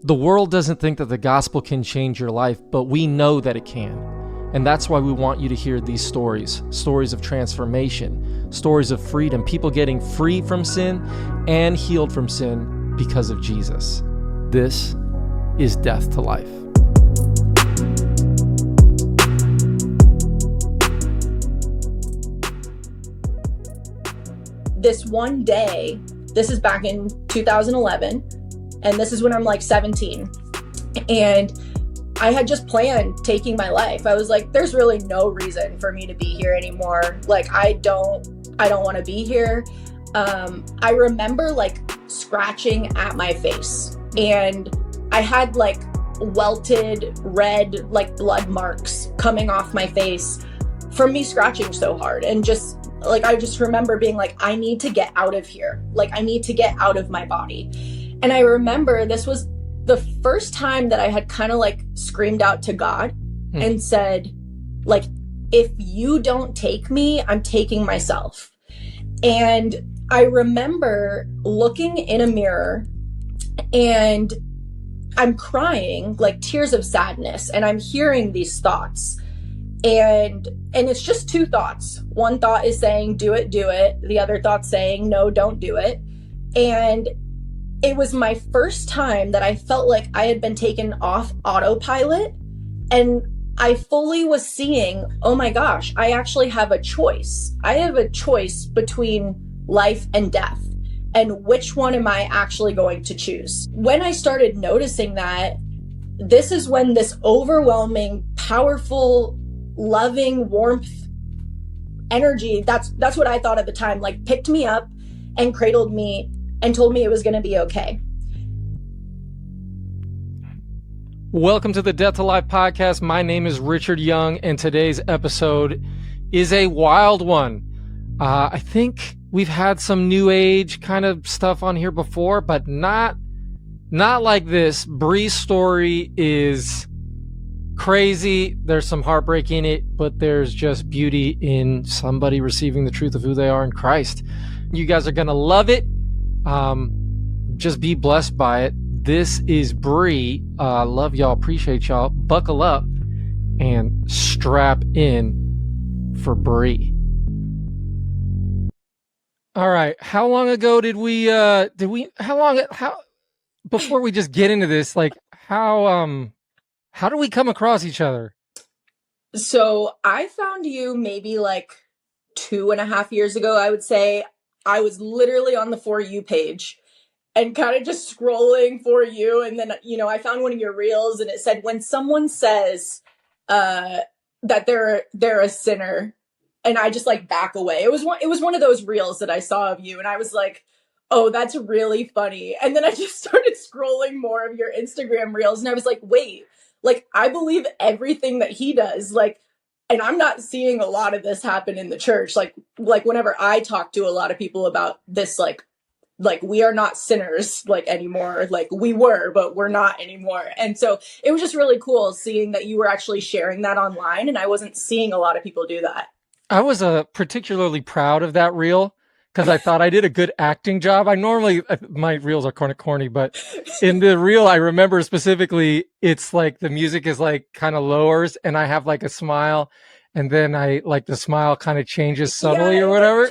The world doesn't think that the gospel can change your life, but we know that it can. And that's why we want you to hear these stories of transformation, stories of freedom, people getting free from sin and healed from sin because of Jesus. This is Death to Life. This one day, this is back in 2011, and this is when I'm like 17. And I had just planned taking my life. I was like, there's really no reason for me to be here anymore. Like, I don't want to be here. I remember like scratching at my face, and I had like welted red, like blood marks coming off my face from me scratching so hard. And just like, I just remember being like, I need to get out of here. Like, I need to get out of my body. And I remember this was the first time that I had kind of like screamed out to God and said, like, if you don't take me, I'm taking myself. And I remember looking in a mirror and I'm crying, like tears of sadness, and I'm hearing these thoughts. And it's just two thoughts. One thought is saying, do it. The other thought saying, no, don't do it. And it was my first time that I felt like I had been taken off autopilot, and I fully was seeing, oh my gosh, I actually have a choice. I have a choice between life and death. And which one am I actually going to choose? When I started noticing that, this is when this overwhelming, powerful, loving warmth energy, that's what I thought at the time, like picked me up and cradled me and told me it was going to be okay. Welcome to the Death to Life podcast. My name is Richard Young, and today's episode is a wild one. I think we've had some new age kind of stuff on here before, but not like this. Brie's story is crazy. There's some heartbreak in it, but there's just beauty in somebody receiving the truth of who they are in Christ. You guys are going to love it. Just be blessed by it. This is Brie. Love y'all. Appreciate y'all. Buckle up and strap in for Brie. All right. How long ago before we just get into this, like how do we come across each other? So I found you maybe like 2.5 years ago, I would say. I was literally on the For You page and kind of just scrolling For You. And then, I found one of your reels and it said, when someone says that they're a sinner, and I just like back away. It was one of those reels that I saw of you. And I was like, oh, that's really funny. And then I just started scrolling more of your Instagram reels. And I was like, wait, like, I believe everything that he does. Like, and I'm not seeing a lot of this happen in the church. Like whenever I talk to a lot of people about this, like we are not sinners like anymore. Like we were, but we're not anymore. And so it was just really cool seeing that you were actually sharing that online. And I wasn't seeing a lot of people do that. I was particularly proud of that reel because I thought I did a good acting job. My reels are kind of corny, but in the reel, I remember specifically, it's like the music is like kind of lowers and I have like a smile, and then I like the smile kind of changes subtly or whatever.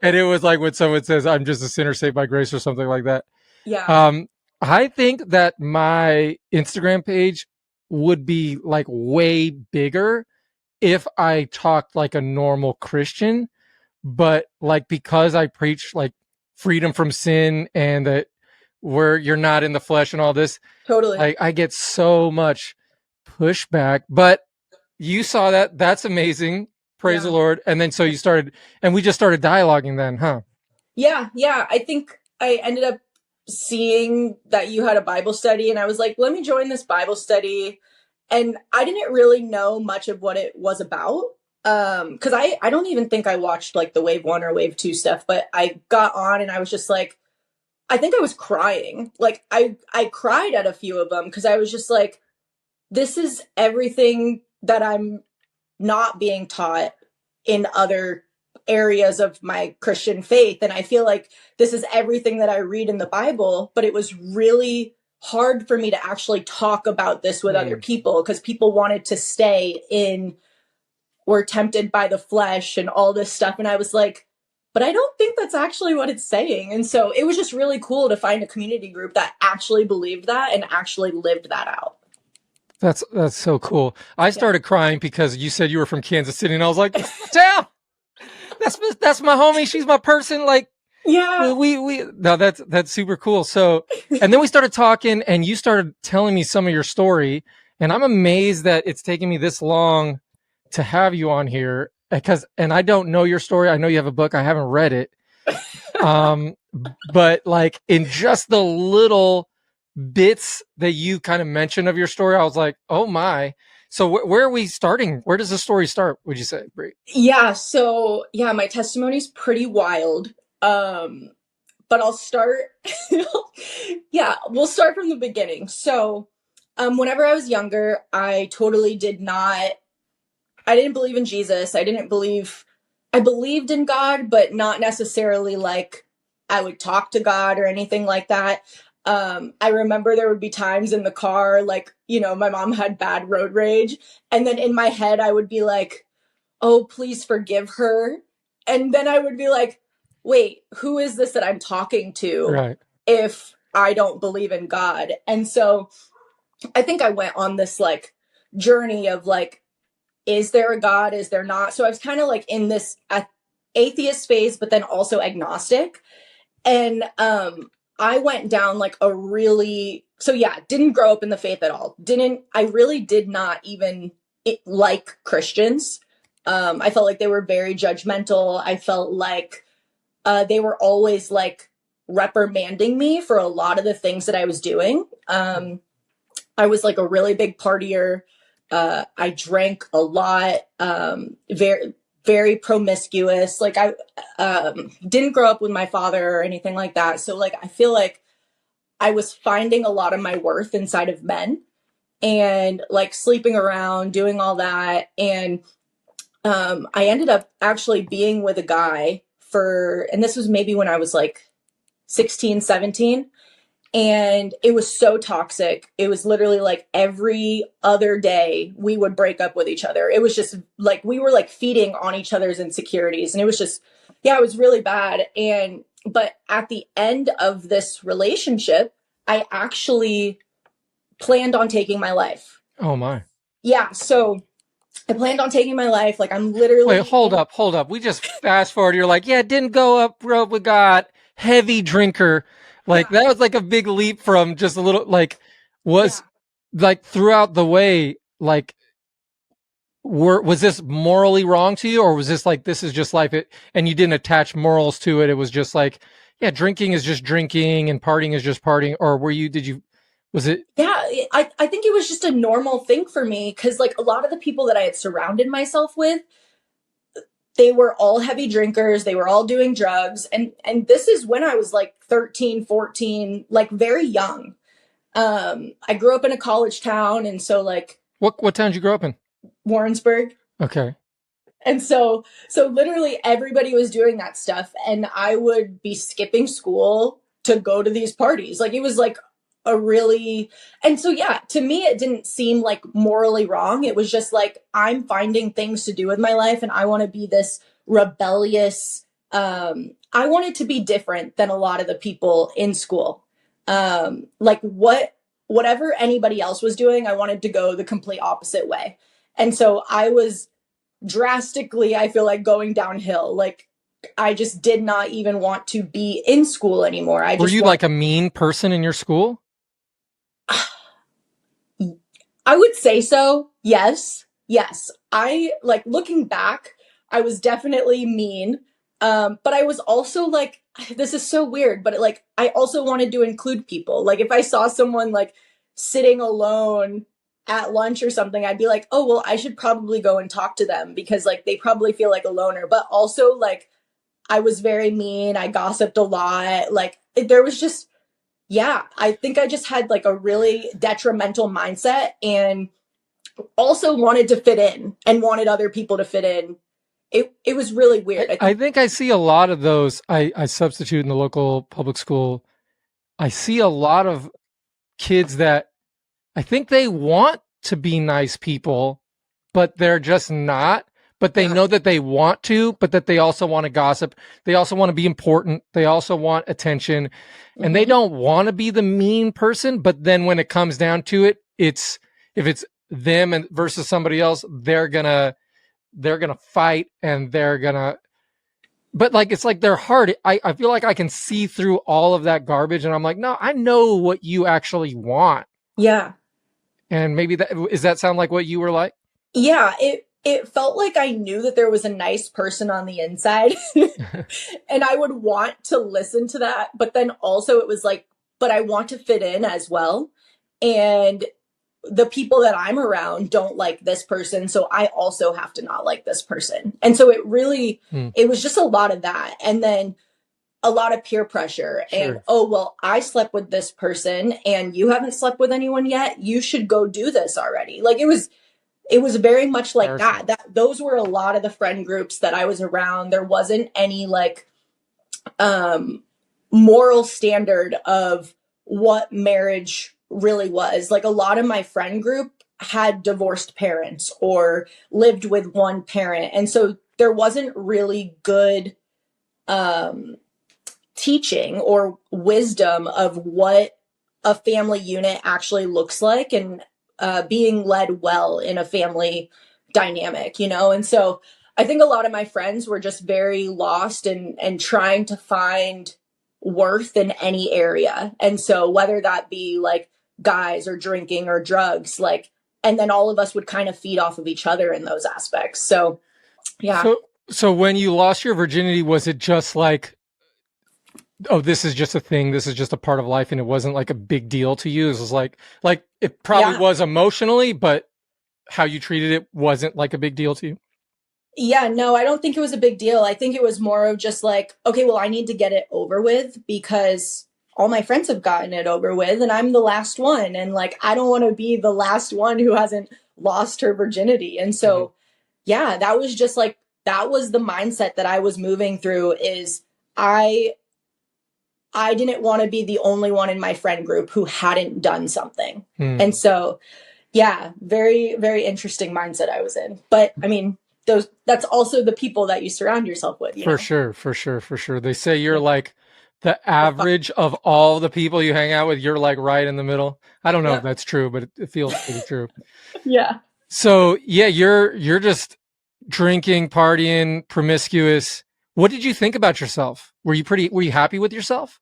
And it was like when someone says, I'm just a sinner saved by grace or something like that. Yeah. I think that my Instagram page would be like way bigger if I talked like a normal Christian, but like because I preach like freedom from sin and that where you're not in the flesh and all this, Totally. I get so much pushback. But you saw that. That's amazing. Praise the Lord. And then so you started, and we just started dialoguing then, huh? Yeah. I think I ended up seeing that you had a Bible study, and I was like, let me join this Bible study. And I didn't really know much of what it was about. Cause I don't even think I watched like the Wave 1 or Wave 2 stuff, but I got on and I was just like, I think I was crying. Like I cried at a few of them because I was just like, this is everything that I'm not being taught in other areas of my Christian faith. And I feel like this is everything that I read in the Bible, but it was really hard for me to actually talk about this with other Mm. people because people wanted to stay in, were tempted by the flesh and all this stuff. And I was like, but I don't think that's actually what it's saying. And so it was just really cool to find a community group that actually believed that and actually lived that out. That's so cool. I started crying because you said you were from Kansas City, and I was like, "Damn, that's my homie. She's my person." Like, Yeah. we no, that's super cool. So, and then we started talking, and you started telling me some of your story, and I'm amazed that it's taken me this long to have you on here and I don't know your story. I know you have a book. I haven't read it. But like in just the little bits that you kind of mentioned of your story, I was like, oh my. So where are we starting? Where does the story start, would you say, Brie? Yeah. So yeah, my testimony's pretty wild. But I'll start. Yeah, we'll start from the beginning. So, whenever I was younger, I totally did not. I didn't believe in Jesus. I believed in God, but not necessarily like I would talk to God or anything like that. I remember there would be times in the car, like, my mom had bad road rage. And then in my head, I would be like, oh, please forgive her. And then I would be like, wait, who is this that I'm talking to Right. if I don't believe in God? And so I think I went on this like journey of like, is there a God? Is there not? So I was kind of like in this atheist phase, but then also agnostic. And I went down like didn't grow up in the faith at all. I really did not even like Christians. I felt like they were very judgmental. I felt like they were always like reprimanding me for a lot of the things that I was doing. I was like a really big partier. I drank a lot, very, very promiscuous. Like I didn't grow up with my father or anything like that. So like, I feel like I was finding a lot of my worth inside of men and like sleeping around, doing all that. And I ended up actually being with a guy and this was maybe when I was like 16, 17. And it was so toxic. It was literally like every other day we would break up with each other. It was just like we were like feeding on each other's insecurities. And it was just, yeah, it was really bad. But at the end of this relationship, I actually planned on taking my life. Oh my. Yeah. So I planned on taking my life. Like I'm literally. Wait, hold up. We just fast forward. You're like, yeah, didn't go up road with God, heavy drinker. Like that was like a big leap from just a little like like throughout the way, like was this morally wrong to you, or was this like this is just life and you didn't attach morals to it? It was just like, yeah, drinking is just drinking and partying is just partying, or was it? Yeah, I think it was just a normal thing for me because like a lot of the people that I had surrounded myself with, they were all heavy drinkers. They were all doing drugs. And this is when I was like 13, 14, like very young. I grew up in a college town. And so like. What town did you grow up in? Warrensburg. Okay. And so literally everybody was doing that stuff. And I would be skipping school to go to these parties. Like it was like and so, yeah, to me, it didn't seem like morally wrong. It was just like, I'm finding things to do with my life and I want to be this rebellious. I wanted to be different than a lot of the people in school. Like whatever anybody else was doing, I wanted to go the complete opposite way. And so I was drastically, I feel like going downhill. Like I just did not even want to be in school anymore. Were you like a mean person in your school? I would say so. Yes. I like looking back, I was definitely mean. But I was also like, this is so weird, but like, I also wanted to include people. Like if I saw someone like sitting alone at lunch or something, I'd be like, oh, well, I should probably go and talk to them because like, they probably feel like a loner, but also like, I was very mean. I gossiped a lot. Like there was just, yeah, I think I just had like a really detrimental mindset and also wanted to fit in and wanted other people to fit in. It was really weird. I think I see a lot of those. I substitute in the local public school. I see a lot of kids that I think they want to be nice people, but they're just not. But they know that they want to, but that they also want to gossip. They also want to be important. They also want attention. And they don't want to be the mean person. But then when it comes down to it, if it's them and versus somebody else, they're gonna fight, and but like, it's like their heart. I feel like I can see through all of that garbage, and I'm like, no, I know what you actually want. Yeah. And maybe does that sound like what you were like? Yeah, it felt like I knew that there was a nice person on the inside and I would want to listen to that, but then also it was like, but I want to fit in as well. And the people that I'm around don't like this person, so I also have to not like this person. And so it really it was just a lot of that. And then a lot of peer pressure and, oh, well, I slept with this person and you haven't slept with anyone yet. You should go do this already. Like it was very much like that. Those were a lot of the friend groups that I was around. There wasn't any like moral standard of what marriage really was. Like a lot of my friend group had divorced parents or lived with one parent. And so there wasn't really good teaching or wisdom of what a family unit actually looks like and being led well in a family dynamic, you know? And so I think a lot of my friends were just very lost and trying to find worth in any area. And so whether that be like guys or drinking or drugs, like, and then all of us would kind of feed off of each other in those aspects. So, yeah. So when you lost your virginity, was it just like, oh, this is just a thing, this is just a part of life, and it wasn't like a big deal to you? It was like it probably was emotionally, but how you treated it wasn't like a big deal to you? Yeah, no, I don't think it was a big deal. I think it was more of just like, okay, well, I need to get it over with because all my friends have gotten it over with and I'm the last one. And like, I don't want to be the last one who hasn't lost her virginity. And so, yeah, that was just like, that was the mindset that I was moving through is I didn't want to be the only one in my friend group who hadn't done something. And so, yeah, very, very interesting mindset I was in. But I mean, that's also the people that you surround yourself with. For sure. They say you're like the average of all the people you hang out with. You're like right in the middle. I don't know if that's true, but it feels pretty true. Yeah. So yeah, you're just drinking, partying, promiscuous. What did you think about yourself? Were you happy with yourself?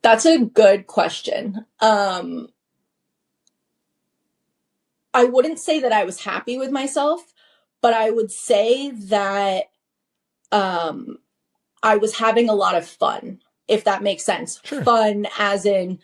That's a good question. I wouldn't say that I was happy with myself, but I would say that I was having a lot of fun, if that makes sense. Sure. Fun as in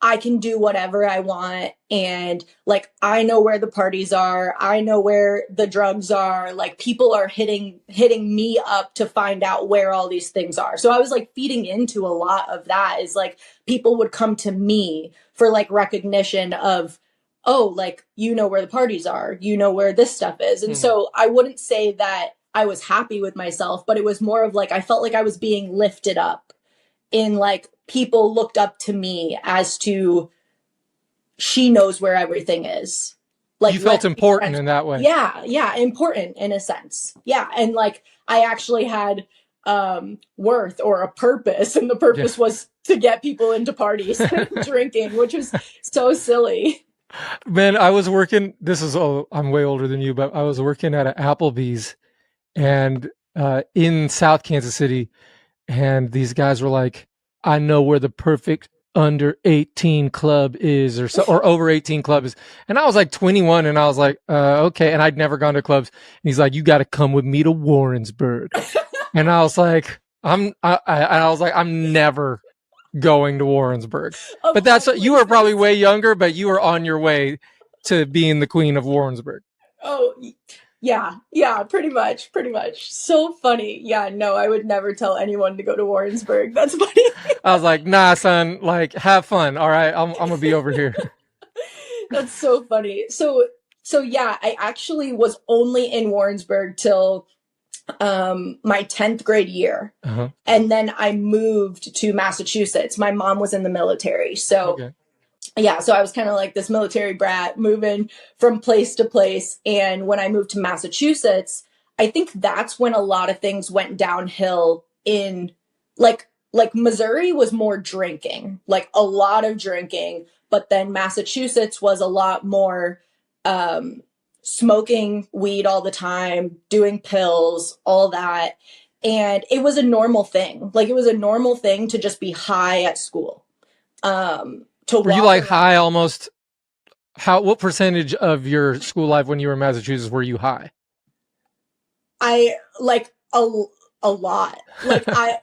I can do whatever I want. And like, I know where the parties are. I know where the drugs are. Like people are hitting me up to find out where all these things are. So I was like feeding into a lot of that is like people would come to me for like recognition of, oh, like, you know where the parties are, you know where this stuff is. And so I wouldn't say that I was happy with myself, but it was more of like, I felt like I was being lifted up in like, people looked up to me as to she knows where everything is. Like you felt important in that way. Yeah, important in a sense. Yeah, and like I actually had worth or a purpose, and the purpose was to get people into parties and drinking, which was so silly. Man, I was working. I'm way older than you, but I was working at an Applebee's, and in South Kansas City, and these guys were like, I know where the perfect under 18 club is or over 18 club is. And I was like 21 and I was like, okay. And I'd never gone to clubs. And he's like, you got to come with me to Warrensburg. And I was like, I'm never going to Warrensburg. But that's, you were probably way younger, but you were on your way to being the queen of Warrensburg. Oh, yeah, pretty much. So funny. Yeah, no, I would never tell anyone to go to Warrensburg. That's funny. I was like, nah, son, like, have fun. All right, I'm gonna be over here. That's so funny. So yeah, I actually was only in Warrensburg till my 10th grade year. Uh-huh. And then I moved to Massachusetts. My mom was in the military. So Okay. yeah, so I was kind of like this military brat moving from place to place. And when I moved to Massachusetts, I think that's when a lot of things went downhill in like Missouri was more drinking, like a lot of drinking, but then Massachusetts was a lot more um smoking weed all the time, doing pills, all that. And it was a normal thing. Like it was a normal thing to just be high at school. To Were you walk like around. high almost? What percentage of your school life when you were in Massachusetts were you high? I like a lot. Like I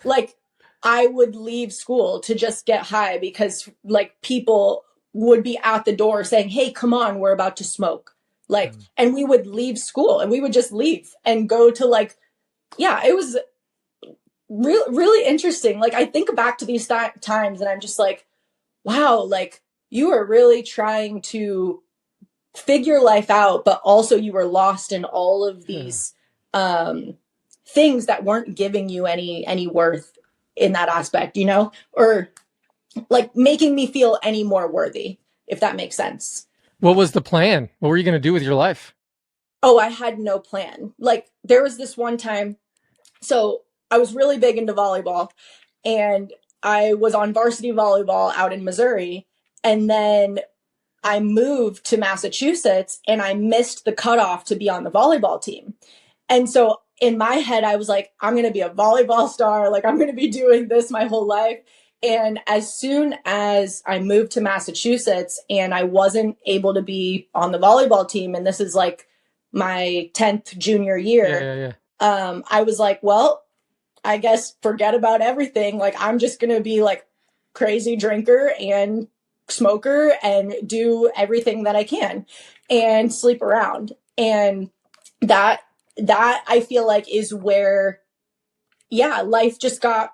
like I would leave school to just get high because like people would be at the door saying, "Hey, come on, we're about to smoke." Like, and we would leave school and we would just leave and go to like, yeah, it was really interesting. Like I think back to these times and I'm just like, wow, like you are really trying to figure life out, but also you were lost in all of these um, things that weren't giving you any worth in that aspect, you know, or like making me feel any more worthy, if that makes sense. What was the plan? What were you going to do with your life? Oh, I had no plan. Like there was this one time, so I was really big into volleyball, and I was on varsity volleyball out in Missouri, and then I moved to Massachusetts and I missed the cutoff to be on the volleyball team. And so in my head, I was like, I'm going to be a volleyball star. Like, I'm going to be doing this my whole life. And as soon as I moved to Massachusetts and I wasn't able to be on the volleyball team, and this is like my 10th junior year, I was like, well, I guess forget about everything. Like, I'm just going to be like crazy drinker and smoker and do everything that I can and sleep around. And that I feel like is where, yeah, life just got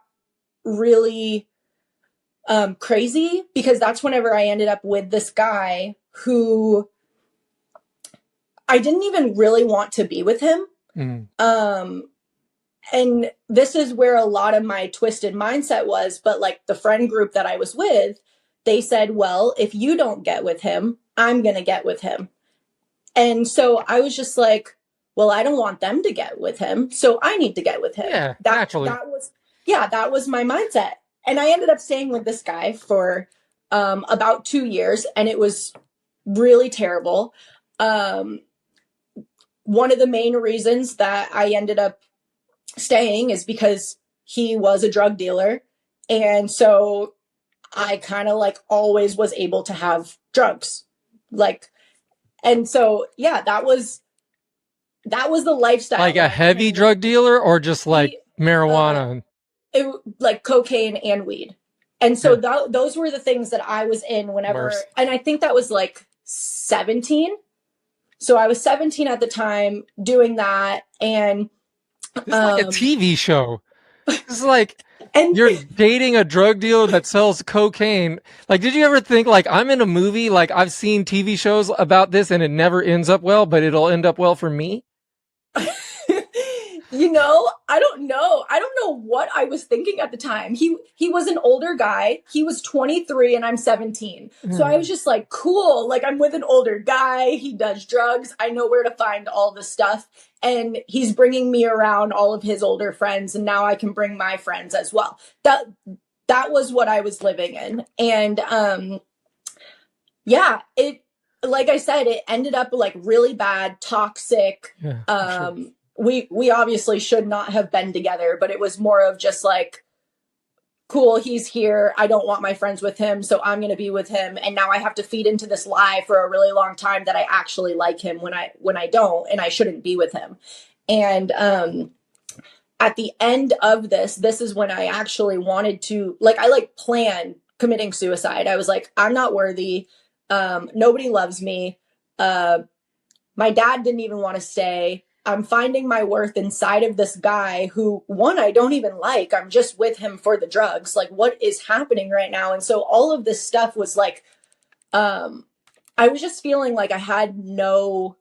really crazy, because that's whenever I ended up with this guy who I didn't even really want to be with him. And this is where a lot of my twisted mindset was. But like the friend group that I was with, they said, well, if you don't get with him, I'm going to get with him. And so I was just like, well, I don't want them to get with him, so I need to get with him. Yeah, naturally. That was my mindset. And I ended up staying with this guy for about 2 years, and it was really terrible. One of the main reasons that I ended up staying is because he was a drug dealer. And so I kind of like always was able to have drugs. Like, and so, yeah, that was the lifestyle. Like a heavy drug dealer or just like marijuana? Like cocaine and weed. And so those were the things that I was in whenever, and I think that was like 17. So I was 17 at the time doing that. And it's like a TV show. It's like, and you're dating a drug dealer that sells cocaine. Like, did you ever think like, I'm in a movie, like I've seen TV shows about this and it never ends up well, but it'll end up well for me? You know, I don't know. I don't know what I was thinking at the time. He was an older guy. He was 23 and I'm 17. So I was just like, cool. Like I'm with an older guy. He does drugs. I know where to find all the stuff. And he's bringing me around all of his older friends. And now I can bring my friends as well. That was what I was living in. And yeah, it, like I said, it ended up like really bad, toxic. Sure. We obviously should not have been together, but it was more of just like, cool, he's here. I don't want my friends with him, so I'm going to be with him. And now I have to feed into this lie for a really long time that I actually like him when I don't, and I shouldn't be with him. And at the end of this is when I actually wanted to, like, I like planned committing suicide. I was like, I'm not worthy. Nobody loves me. My dad didn't even want to stay. I'm finding my worth inside of this guy who, one, I don't even like. I'm just with him for the drugs. Like, what is happening right now? And so all of this stuff was like, I was just feeling like I had no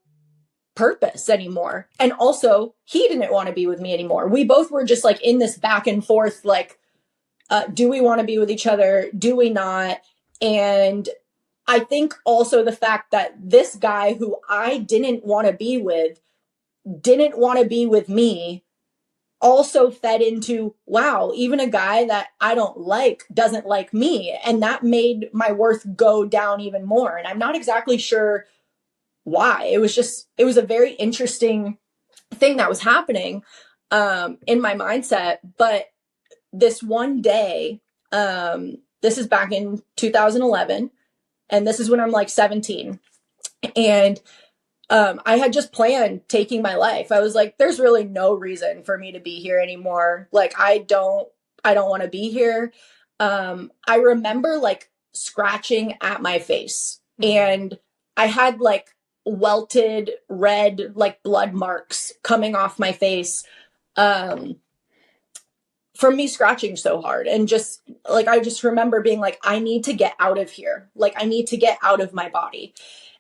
purpose anymore. And also, he didn't want to be with me anymore. We both were just like in this back and forth, like, do we want to be with each other? Do we not? And I think also the fact that this guy who I didn't want to be with didn't want to be with me also fed into, wow, even a guy that I don't like doesn't like me. And that made my worth go down even more. And I'm not exactly sure why. It was a very interesting thing that was happening in my mindset. But this one day, this is back in 2011, and this is when I'm like 17. And I had just planned taking my life. I was like, there's really no reason for me to be here anymore. Like, I don't want to be here. I remember like scratching at my face, and I had like welted red, like blood marks coming off my face. From me scratching so hard. And just like, I just remember being like, I need to get out of here. Like, I need to get out of my body.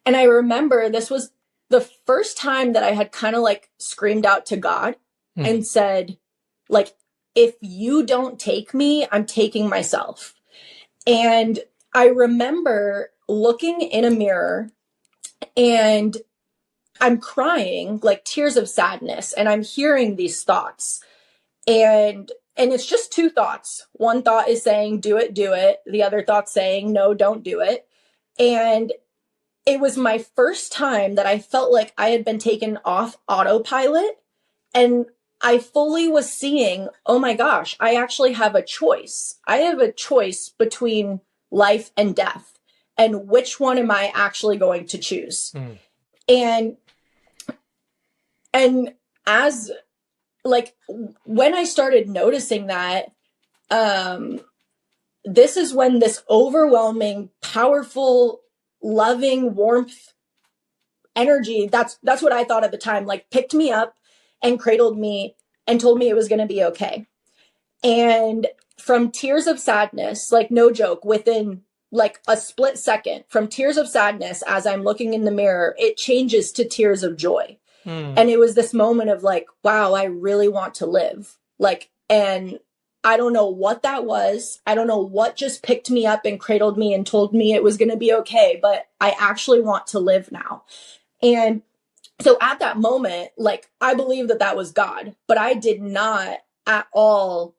And I remember this was the first time that I had kind of like screamed out to God and said, like, if you don't take me, I'm taking myself. And I remember looking in a mirror, and I'm crying, like tears of sadness, and I'm hearing these thoughts. And it's just two thoughts. One thought is saying, do it, do it. The other thought saying, no, don't do it. And it was my first time that I felt like I had been taken off autopilot, and I fully was seeing, oh my gosh, I actually have a choice. I have a choice between life and death. And which one am I actually going to choose? And as like, when I started noticing that, this is when this overwhelming, powerful, loving warmth energy, that's what I thought at the time, like picked me up and cradled me and told me it was going to be okay. And from tears of sadness, like no joke, within like a split second, from tears of sadness, as I'm looking in the mirror, it changes to tears of joy. And it was this moment of like, wow, I really want to live. Like, and I don't know what that was. I don't know what just picked me up and cradled me and told me it was going to be okay, but I actually want to live now. And so at that moment, like, I believe that that was God, but I did not at all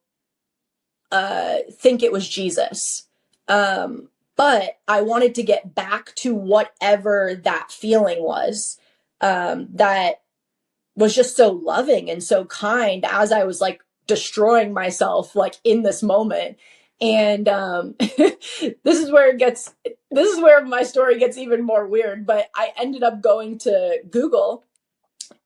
think it was Jesus. But I wanted to get back to whatever that feeling was. That was just so loving and so kind as I was like destroying myself, like in this moment. And this is where my story gets even more weird. But I ended up going to Google,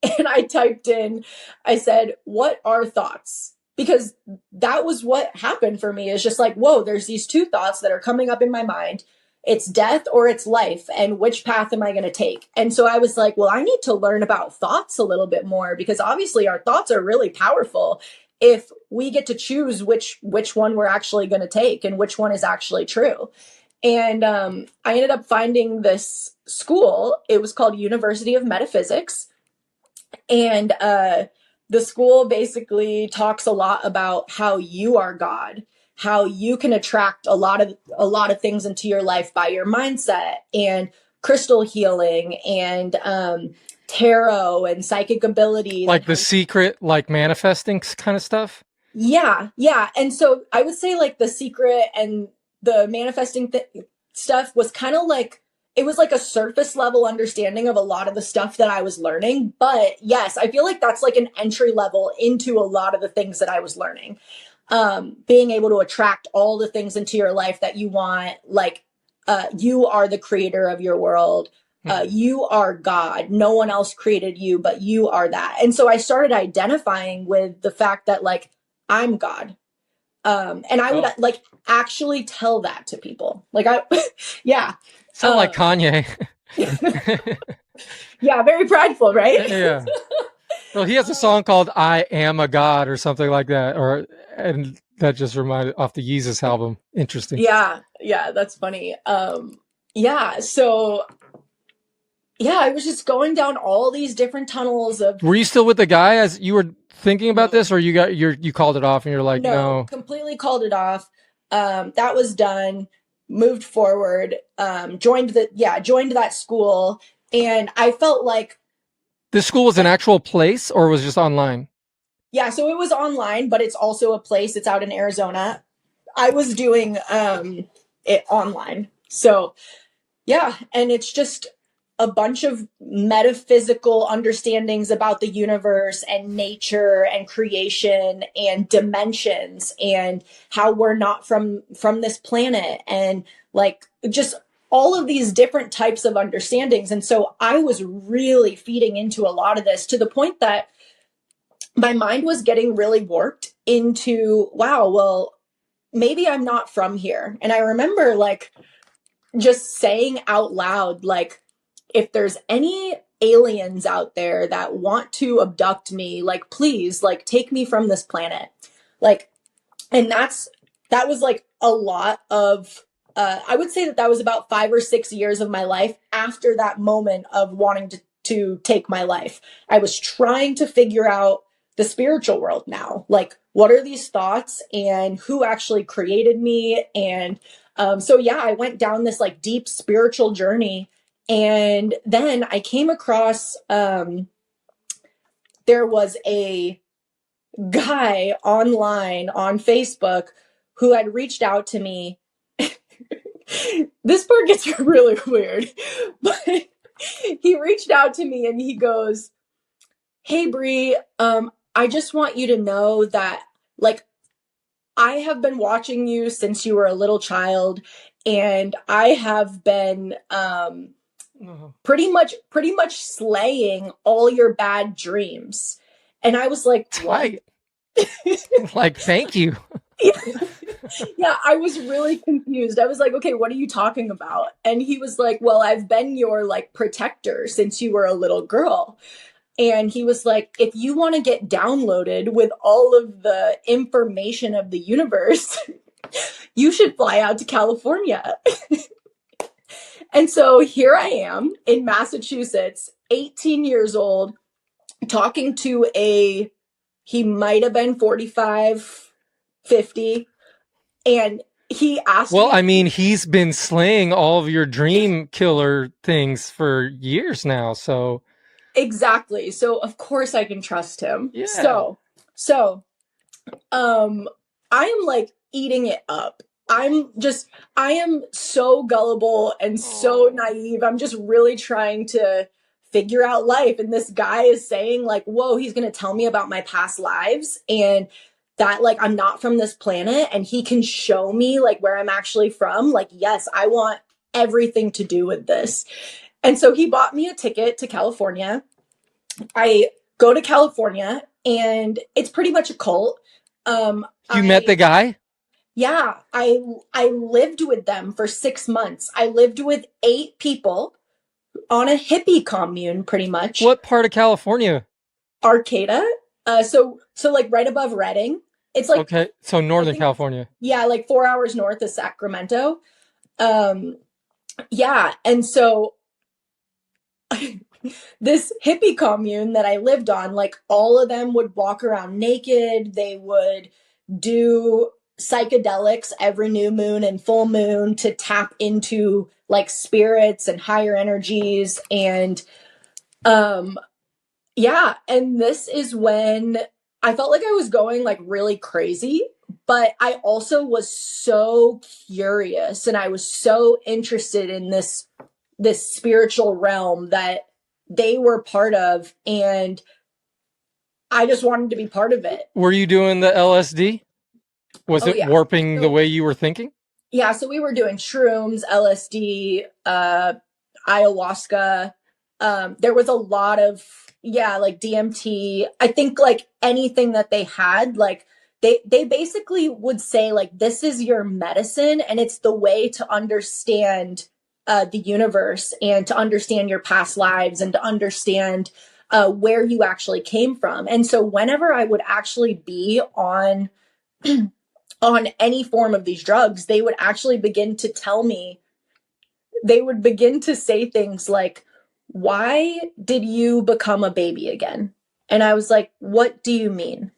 and I typed in, I said, what are thoughts? Because that was what happened for me. Is just like, whoa, there's these two thoughts that are coming up in my mind. It's death or it's life, and which path am I going to take? And so I was like, well, I need to learn about thoughts a little bit more, because obviously our thoughts are really powerful if we get to choose which one we're actually going to take and which one is actually true. And I ended up finding this school. It was called University of Metaphysics. And the school basically talks a lot about how you are God, how you can attract a lot of things into your life by your mindset, and crystal healing, and tarot and psychic abilities. Like The Secret, like manifesting kind of stuff? Yeah. And so I would say like The Secret and the manifesting stuff was kind of like, it was like a surface level understanding of a lot of the stuff that I was learning. But yes, I feel like that's like an entry level into a lot of the things that I was learning. Being able to attract all the things into your life that you want, like, you are the creator of your world. You are God. No one else created you, but you are that. And so I started identifying with the fact that like, I'm God. And I would like actually tell that to people. Like yeah. Sound like Kanye. Yeah. Very prideful, right? Yeah. Well, he has a song called "I Am a God" or something like that, and that just reminded off the Yeezus album. Interesting. Yeah, that's funny. Yeah, so yeah, I was just going down all these different tunnels of Were you still with the guy as you were thinking about no, this, or you called it off and you're like, no, no? completely called it off. That was done, moved forward, joined that school. And I felt like, This school was an actual place, or was it just online? yeah, so it was online, but it's also a place. It's out in Arizona. I was doing it online. So yeah, and it's just a bunch of metaphysical understandings about the universe and nature and creation and dimensions and how we're not from this planet and like just all of these different types of understandings. And so I was really feeding into a lot of this to the point that my mind was getting really warped into, wow, well, maybe I'm not from here. And I remember like just saying out loud, like, if there's any aliens out there that want to abduct me, like, please, like, take me from this planet. Like, and that was like a lot of, I would say that that was about 5 or 6 years of my life after that moment of wanting to take my life. I was trying to figure out the spiritual world now. Like, what are these thoughts and who actually created me? And so, yeah, I went down this like deep spiritual journey. And then I came across, there was a guy online on Facebook who had reached out to me. This part gets really weird, but he reached out to me and he goes, "Hey Brie, I just want you to know that like I have been watching you since you were a little child, and I have been pretty much slaying all your bad dreams." And I was like, "What?" Tight. Like, thank you. Yeah, I was really confused. I was like, okay, what are you talking about? And he was like, well, I've been your like protector since you were a little girl. And he was like, if you want to get downloaded with all of the information of the universe, you should fly out to California. And so here I am in Massachusetts, 18 years old, talking to he might have been 45, 50. And he asked Well, me I mean, he's been slaying all of your dream killer things for years now. So, exactly. So of course I can trust him. yeah. So um I am like eating it up. I am so gullible and so Oh. naive. I'm just really trying to figure out life. And this guy is saying, like, whoa, he's gonna tell me about my past lives and that like I'm not from this planet and he can show me like where I'm actually from. Like, yes, I want everything to do with this. And so he bought me a ticket to California. I go to California and it's pretty much a cult. You met I the guy? yeah, I lived with them for 6 months. I lived with 8 people on a hippie commune, pretty much. What part of California? Arcata, so like right above Redding. It's like Okay, so I Northern think California. yeah, like 4 hours north of Sacramento. Um, yeah, and so this hippie commune that I lived on, like all of them would walk around naked. They would do psychedelics every new moon and full moon to tap into like spirits and higher energies. And um yeah, and this is when I felt like I was going like really crazy, but I also was so curious and I was so interested in this spiritual realm that they were part of, and I just wanted to be part of it. Were you doing the LSD? Was Oh it yeah. warping the So way you were thinking? yeah, so we were doing shrooms, LSD, ayahuasca. There was a lot of yeah, like DMT. I think like anything that they had, like they basically would say like this is your medicine, and it's the way to understand the universe and to understand your past lives and to understand where you actually came from. And so whenever I would actually be on any form of these drugs, they would actually begin to tell me, they would begin to say things like, why did you become a baby again? And I was like, what do you mean?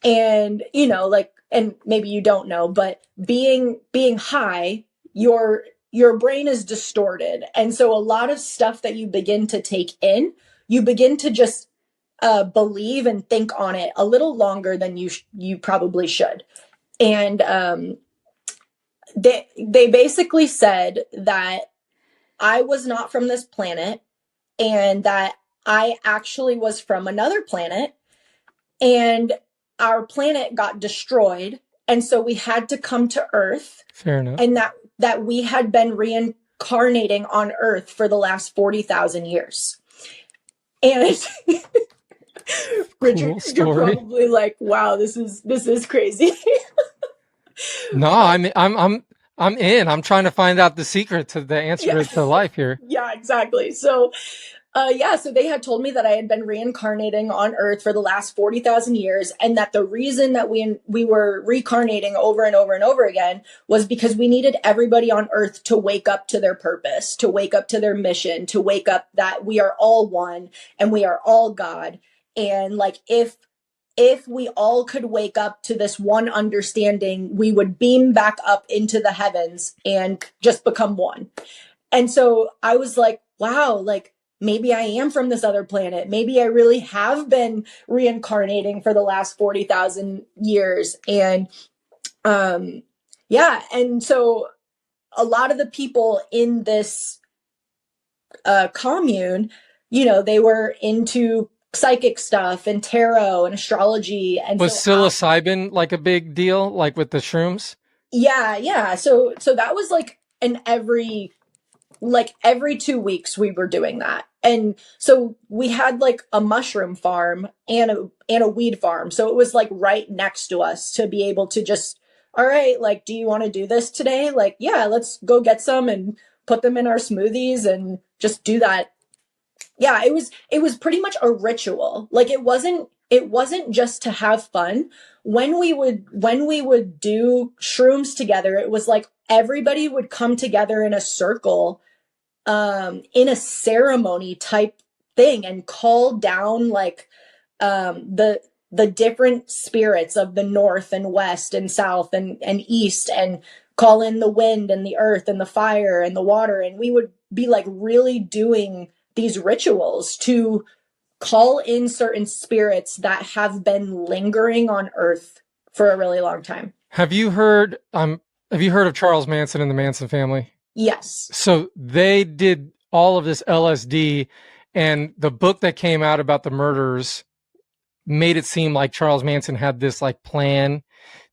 And, like, and maybe you don't know, but being high, your brain is distorted. And so a lot of stuff that you begin to take in, you begin to just believe and think on it a little longer than you probably should. And they basically said that I was not from this planet, and that I actually was from another planet, and our planet got destroyed, and so we had to come to Earth. Fair enough. And that we had been reincarnating on Earth for the last 40,000 years. And Richard, Cool you're story. probably like, wow, this is crazy. No, I'm in. I'm trying to find out the secret to the answer Yeah. to life here. Yeah, exactly. So so they had told me that I had been reincarnating on Earth for the last 40,000 years, and that the reason that we were reincarnating over and over and over again was because we needed everybody on Earth to wake up to their purpose, to wake up to their mission, to wake up that we are all one and we are all God. And like, if we all could wake up to this one understanding, we would beam back up into the heavens and just become one. And so I was like, wow, like, maybe I am from this other planet. Maybe I really have been reincarnating for the last 40,000 years. And and so a lot of the people in this commune, they were into psychic stuff and tarot and astrology. And Was so psilocybin like a big deal, like with the shrooms? yeah. So that was like every 2 weeks we were doing that. And so we had like a mushroom farm and a weed farm. So it was like right next to us to be able to just, all right, like, do you want to do this today? Like, yeah, let's go get some and put them in our smoothies and just do that. Yeah, it was pretty much a ritual. Like, it wasn't just to have fun. When we would do shrooms together, it was like everybody would come together in a circle, in a ceremony type thing, and call down like the different spirits of the north and west and south and east, and call in the wind and the earth and the fire and the water. And we would be like really doing these rituals to call in certain spirits that have been lingering on earth for a really long time. Have you heard of Charles Manson and the Manson family? Yes. So they did all of this LSD, and the book that came out about the murders made it seem like Charles Manson had this like plan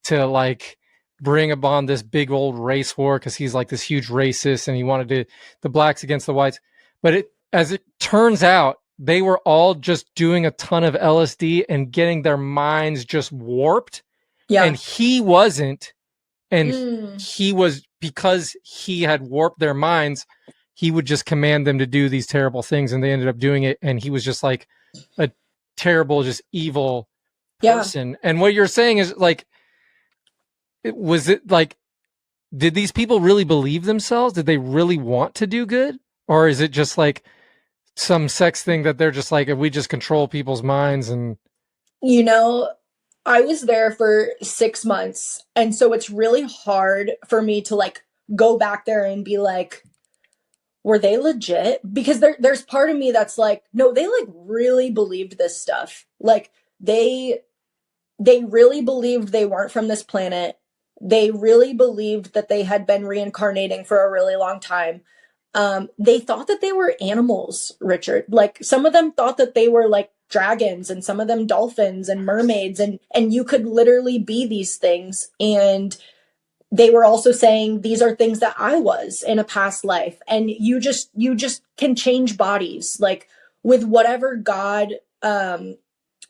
to like bring upon this big old race war, because he's like this huge racist and he wanted the blacks against the whites. But as it turns out, they were all just doing a ton of LSD and getting their minds just warped. Yeah. And he wasn't. And he was, because he had warped their minds, he would just command them to do these terrible things, and they ended up doing it. And he was just like a terrible, just evil person. And what you're saying is like, was it like, did these people really believe themselves? Did they really want to do good? Or is it just like some sex thing that they're just like, if we just control people's minds? And I was there for 6 months, and so it's really hard for me to like go back there and be like, were they legit? Because there's part of me that's like, no, they like really believed this stuff. Like, they really believed they weren't from this planet. They really believed that they had been reincarnating for a really long time. They thought that they were animals, Richard. Like, some of them thought that they were like dragons, and some of them dolphins and mermaids, and you could literally be these things. And they were also saying, these are things that I was in a past life, and you just can change bodies, like, with whatever God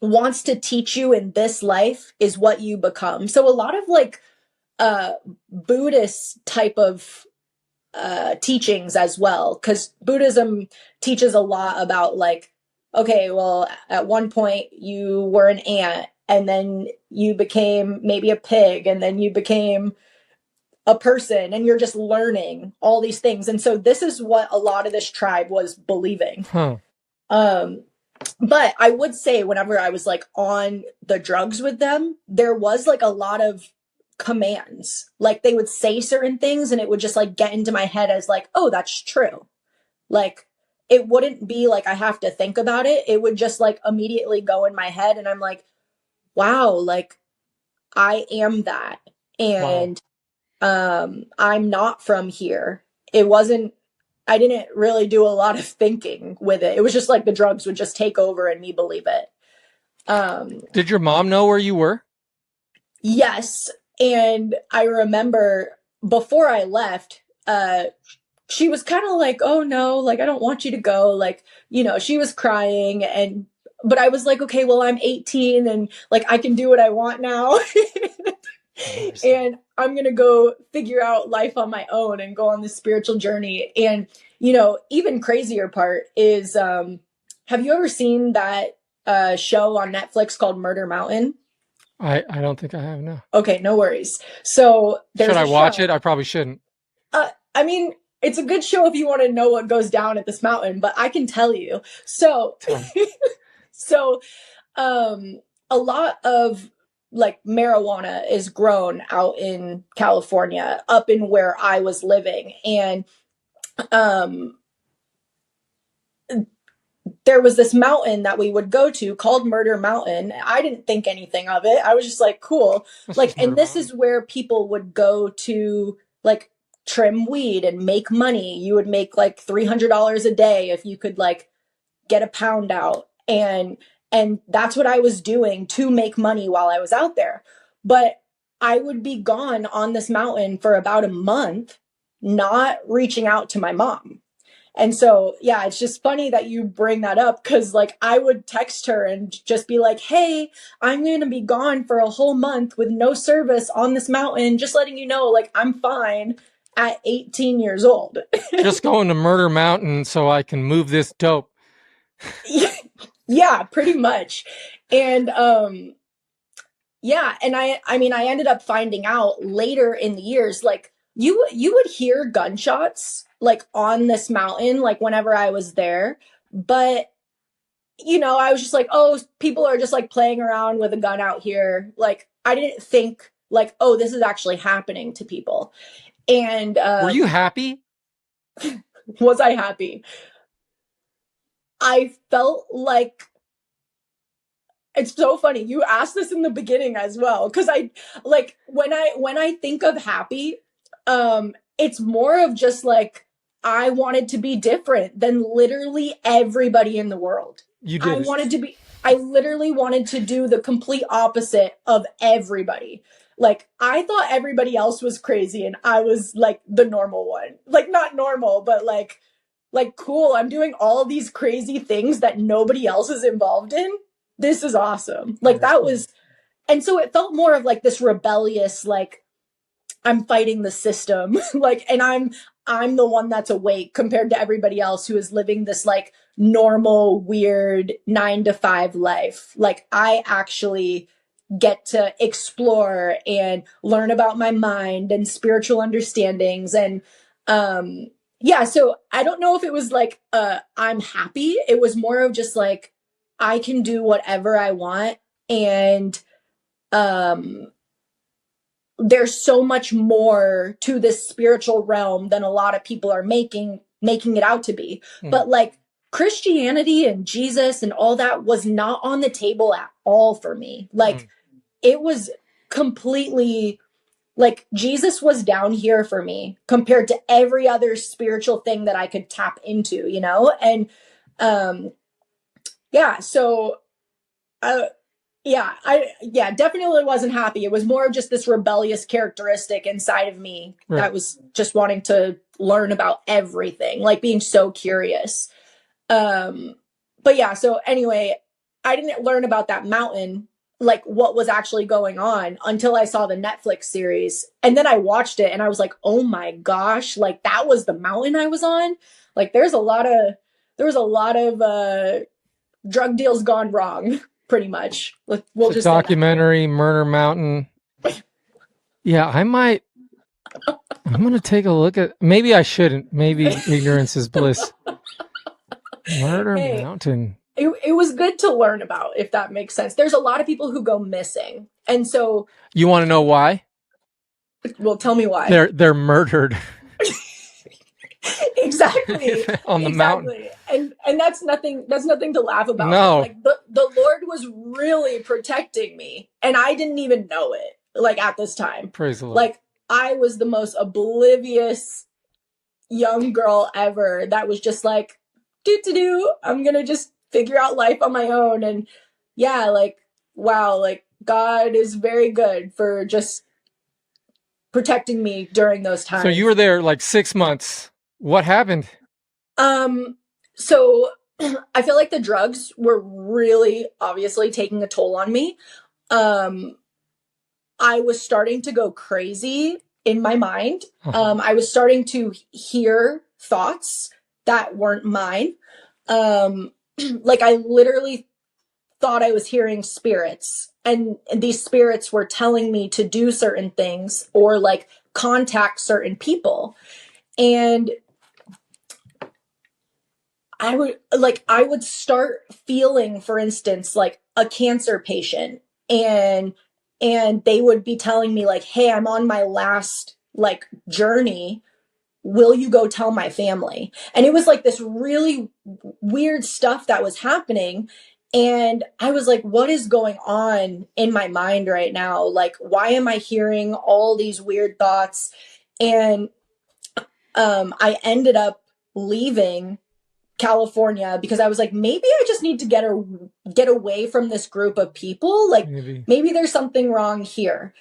wants to teach you in this life is what you become. So a lot of like Buddhist type of teachings as well, because Buddhism teaches a lot about like, okay, well, at one point you were an ant, and then you became maybe a pig, and then you became a person and you're just learning all these things. And so this is what a lot of this tribe was believing. Huh. But I would say whenever I was like on the drugs with them, there was like a lot of commands. Like they would say certain things and it would just like get into my head as like, oh, that's true. Like it wouldn't be like I have to think about it. It would just like immediately go in my head and I'm like, wow, like I am that. And I'm not from here. I didn't really do a lot of thinking with it. It was just like the drugs would just take over and me believe it. Did your mom know where you were? Yes. And I remember before I left, she was kind of like, oh no, like, I don't want you to go. Like, you know, she was crying but I was like, okay, well, I'm 18 and like, I can do what I want now. And I'm going to go figure out life on my own and go on this spiritual journey. And, you know, even crazier part is, have you ever seen that show on Netflix called Murder Mountain? I don't think I have, no. Okay, no worries. So should I watch it? I probably shouldn't. I mean, it's a good show if you want to know what goes down at this mountain, but I can tell you. So, a lot of like marijuana is grown out in California, up in where I was living. And there was this mountain that we would go to called Murder Mountain. I didn't think anything of it. I was just like, cool. Like, and this is where people would go to like trim weed and make money. You would make like $300 a day if you could like get a pound out. And that's what I was doing to make money while I was out there. But I would be gone on this mountain for about a month, not reaching out to my mom. And so, yeah, it's just funny that you bring that up because like I would text her and just be like, hey, I'm going to be gone for a whole month with no service on this mountain. Just letting you know, like, I'm fine at 18 years old. Just going to Murder Mountain so I can move this dope. Yeah, pretty much. And yeah, and I mean I ended up finding out later in the years, like you would hear gunshots like on this mountain, like whenever I was there. But you know, I was just like, oh, people are just like playing around with a gun out here. Like I didn't think like, oh, this is actually happening to people. And were you happy? Was I happy? I felt like, it's so funny. You asked this in the beginning as well. Cause I like when I think of happy, it's more of just like, I wanted to be different than literally everybody in the world. You did. I literally wanted to do the complete opposite of everybody. Like I thought everybody else was crazy and I was like the normal one. Like not normal, but like cool. I'm doing all these crazy things that nobody else is involved in. This is awesome. Like that was, and so it felt more of like this rebellious, like I'm fighting the system, like, and I'm the one that's awake compared to everybody else who is living this like normal, weird 9-to-5 life. Like I actually get to explore and learn about my mind and spiritual understandings. And, yeah, so I don't know if it was like, I'm happy. It was more of just like, I can do whatever I want. And, there's so much more to this spiritual realm than a lot of people are making it out to be. But like Christianity and Jesus and all that was not on the table at all for me. Like it was completely like Jesus was down here for me compared to every other spiritual thing that I could tap into, you know? And, yeah, so, yeah, definitely wasn't happy. It was more of just this rebellious characteristic inside of me that was just wanting to learn about everything, like being so curious. But yeah, so anyway, I didn't learn about that mountain, like what was actually going on until I saw the Netflix series. And then I watched it and I was like, oh my gosh, like that was the mountain I was on. Like there was a lot of drug deals gone wrong. Pretty much. We'll just documentary Murder Mountain. Yeah, I might I'm going to take a look at, maybe I shouldn't. Maybe ignorance is bliss. Murder Hey, Mountain. it was good to learn about, if that makes sense. There's a lot of people who go missing. And so, You want to know why? well, tell me why. They're murdered Exactly. on the mountain. Exactly. And that's nothing to laugh about. But No. like the Lord was really protecting me, and I didn't even know it, like at this time. Praise the Lord. Like I was the most oblivious young girl ever that was just like, do, I'm gonna just figure out life on my own. And yeah, like, wow, like God is very good for just protecting me during those times. So you were there like 6 months. What happened? So I feel like the drugs were really obviously taking a toll on me. I was starting to go crazy in my mind. I was starting to hear thoughts that weren't mine. Like I literally thought I was hearing spirits, and these spirits were telling me to do certain things or like contact certain people. And I would start feeling, for instance, like a cancer patient, and they would be telling me like, hey, I'm on my last like journey, will you go tell my family? And it was like this really weird stuff that was happening. And I was like, what is going on in my mind right now? Like, why am I hearing all these weird thoughts? And I ended up leaving California because I was like, maybe I just need to get away from this group of people. Like maybe there's something wrong here.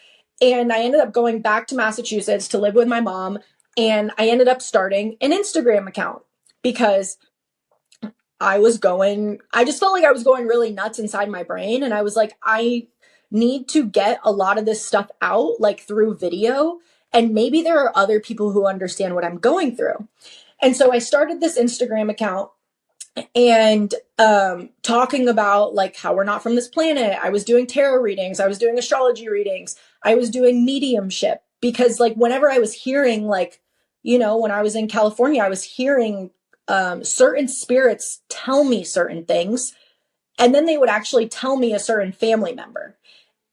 And I ended up going back to Massachusetts to live with my mom. And I ended up starting an Instagram account because I just felt like I was going really nuts inside my brain. And I was like, I need to get a lot of this stuff out, like through video. And maybe there are other people who understand what I'm going through. And so I started this Instagram account and talking about like how we're not from this planet. I was doing tarot readings. I was doing astrology readings. I was doing mediumship because like whenever I was hearing like, when I was in California, I was hearing certain spirits tell me certain things. And then they would actually tell me a certain family member.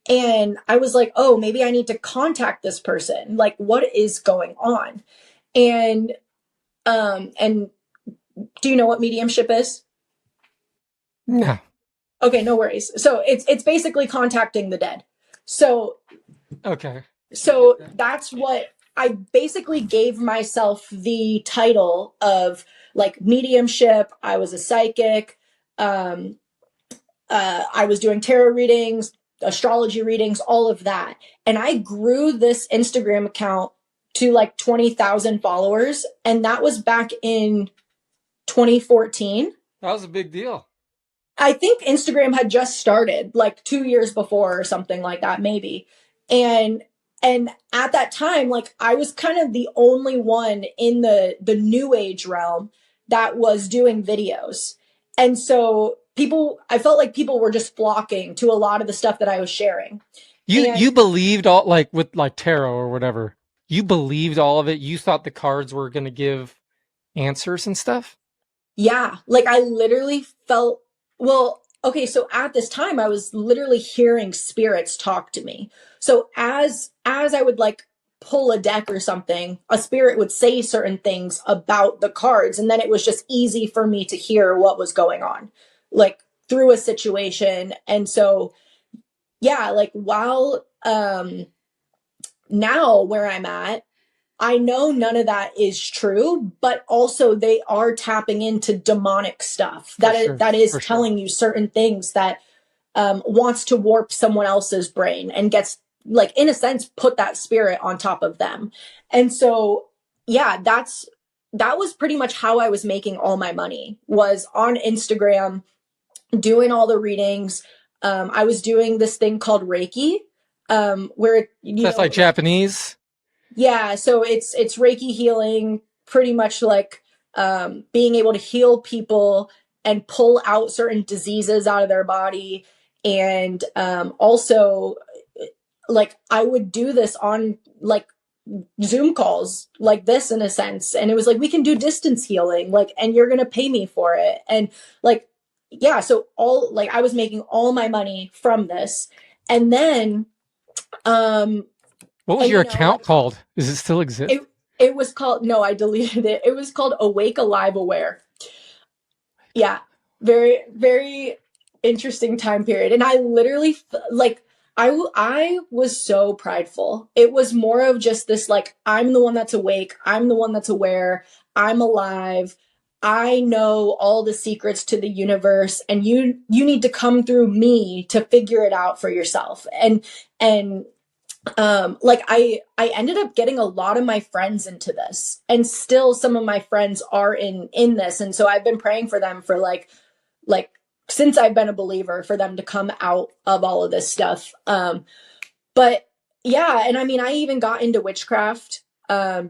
And I was like, oh, maybe I need to contact this person. Like, what is going on? And do you know what mediumship is? No. Okay, no worries. So it's basically contacting the dead. So okay. So that's what I basically gave myself the title of like mediumship. I was a psychic. I was doing tarot readings, astrology readings, all of that. And I grew this Instagram account to like 20,000 followers. And that was back in 2014. That was a big deal. I think Instagram had just started like 2 years before or something like that, maybe. And at that time, like I was kind of the only one in the new age realm that was doing videos. And so I felt like people were just flocking to a lot of the stuff that I was sharing. You believed all, like with like tarot or whatever, you believed all of it. You thought the cards were going to give answers and stuff. Yeah. Like I literally felt, well, okay. So at this time I was literally hearing spirits talk to me. So as I would like pull a deck or something, a spirit would say certain things about the cards. And then it was just easy for me to hear what was going on, like through a situation. And so, yeah, like while, now where I'm at, I know none of that is true, but also they are tapping into demonic stuff that is telling you certain things that wants to warp someone else's brain and gets like, in a sense, put that spirit on top of them. And so, yeah, that was pretty much how I was making all my money, was on Instagram, doing all the readings. I was doing this thing called Reiki, where that's like Japanese. Yeah, so it's Reiki healing, pretty much like being able to heal people and pull out certain diseases out of their body. And also, like I would do this on like Zoom calls like this in a sense. And it was like, we can do distance healing, like, and you're going to pay me for it. And like, yeah. So all like I was making all my money from this. And then, What was and your account called? Does it still exist? it was called, no, I deleted it. It was called Awake, Alive, Aware. Yeah. Very, very interesting time period. And I literally like, I was so prideful. It was more of just this, like, I'm the one that's awake. I'm the one that's aware. I'm alive. I know all the secrets to the universe, and you need to come through me to figure it out for yourself. And like I ended up getting a lot of my friends into this, and still some of my friends are in this. And so I've been praying for them for like since I've been a believer, for them to come out of all of this stuff. But yeah, and I mean, I even got into witchcraft. I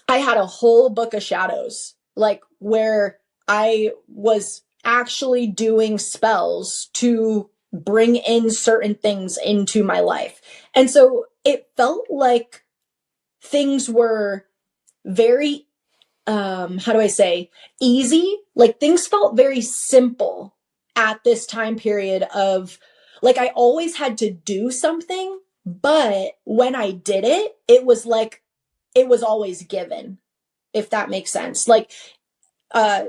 had a whole book of shadows, like where I was actually doing spells to bring in certain things into my life. And so it felt like things were very, how do I say, easy? Like things felt very simple at this time period of, like, I always had to do something, but when I did it, it was like, it was always given, if that makes sense. Like,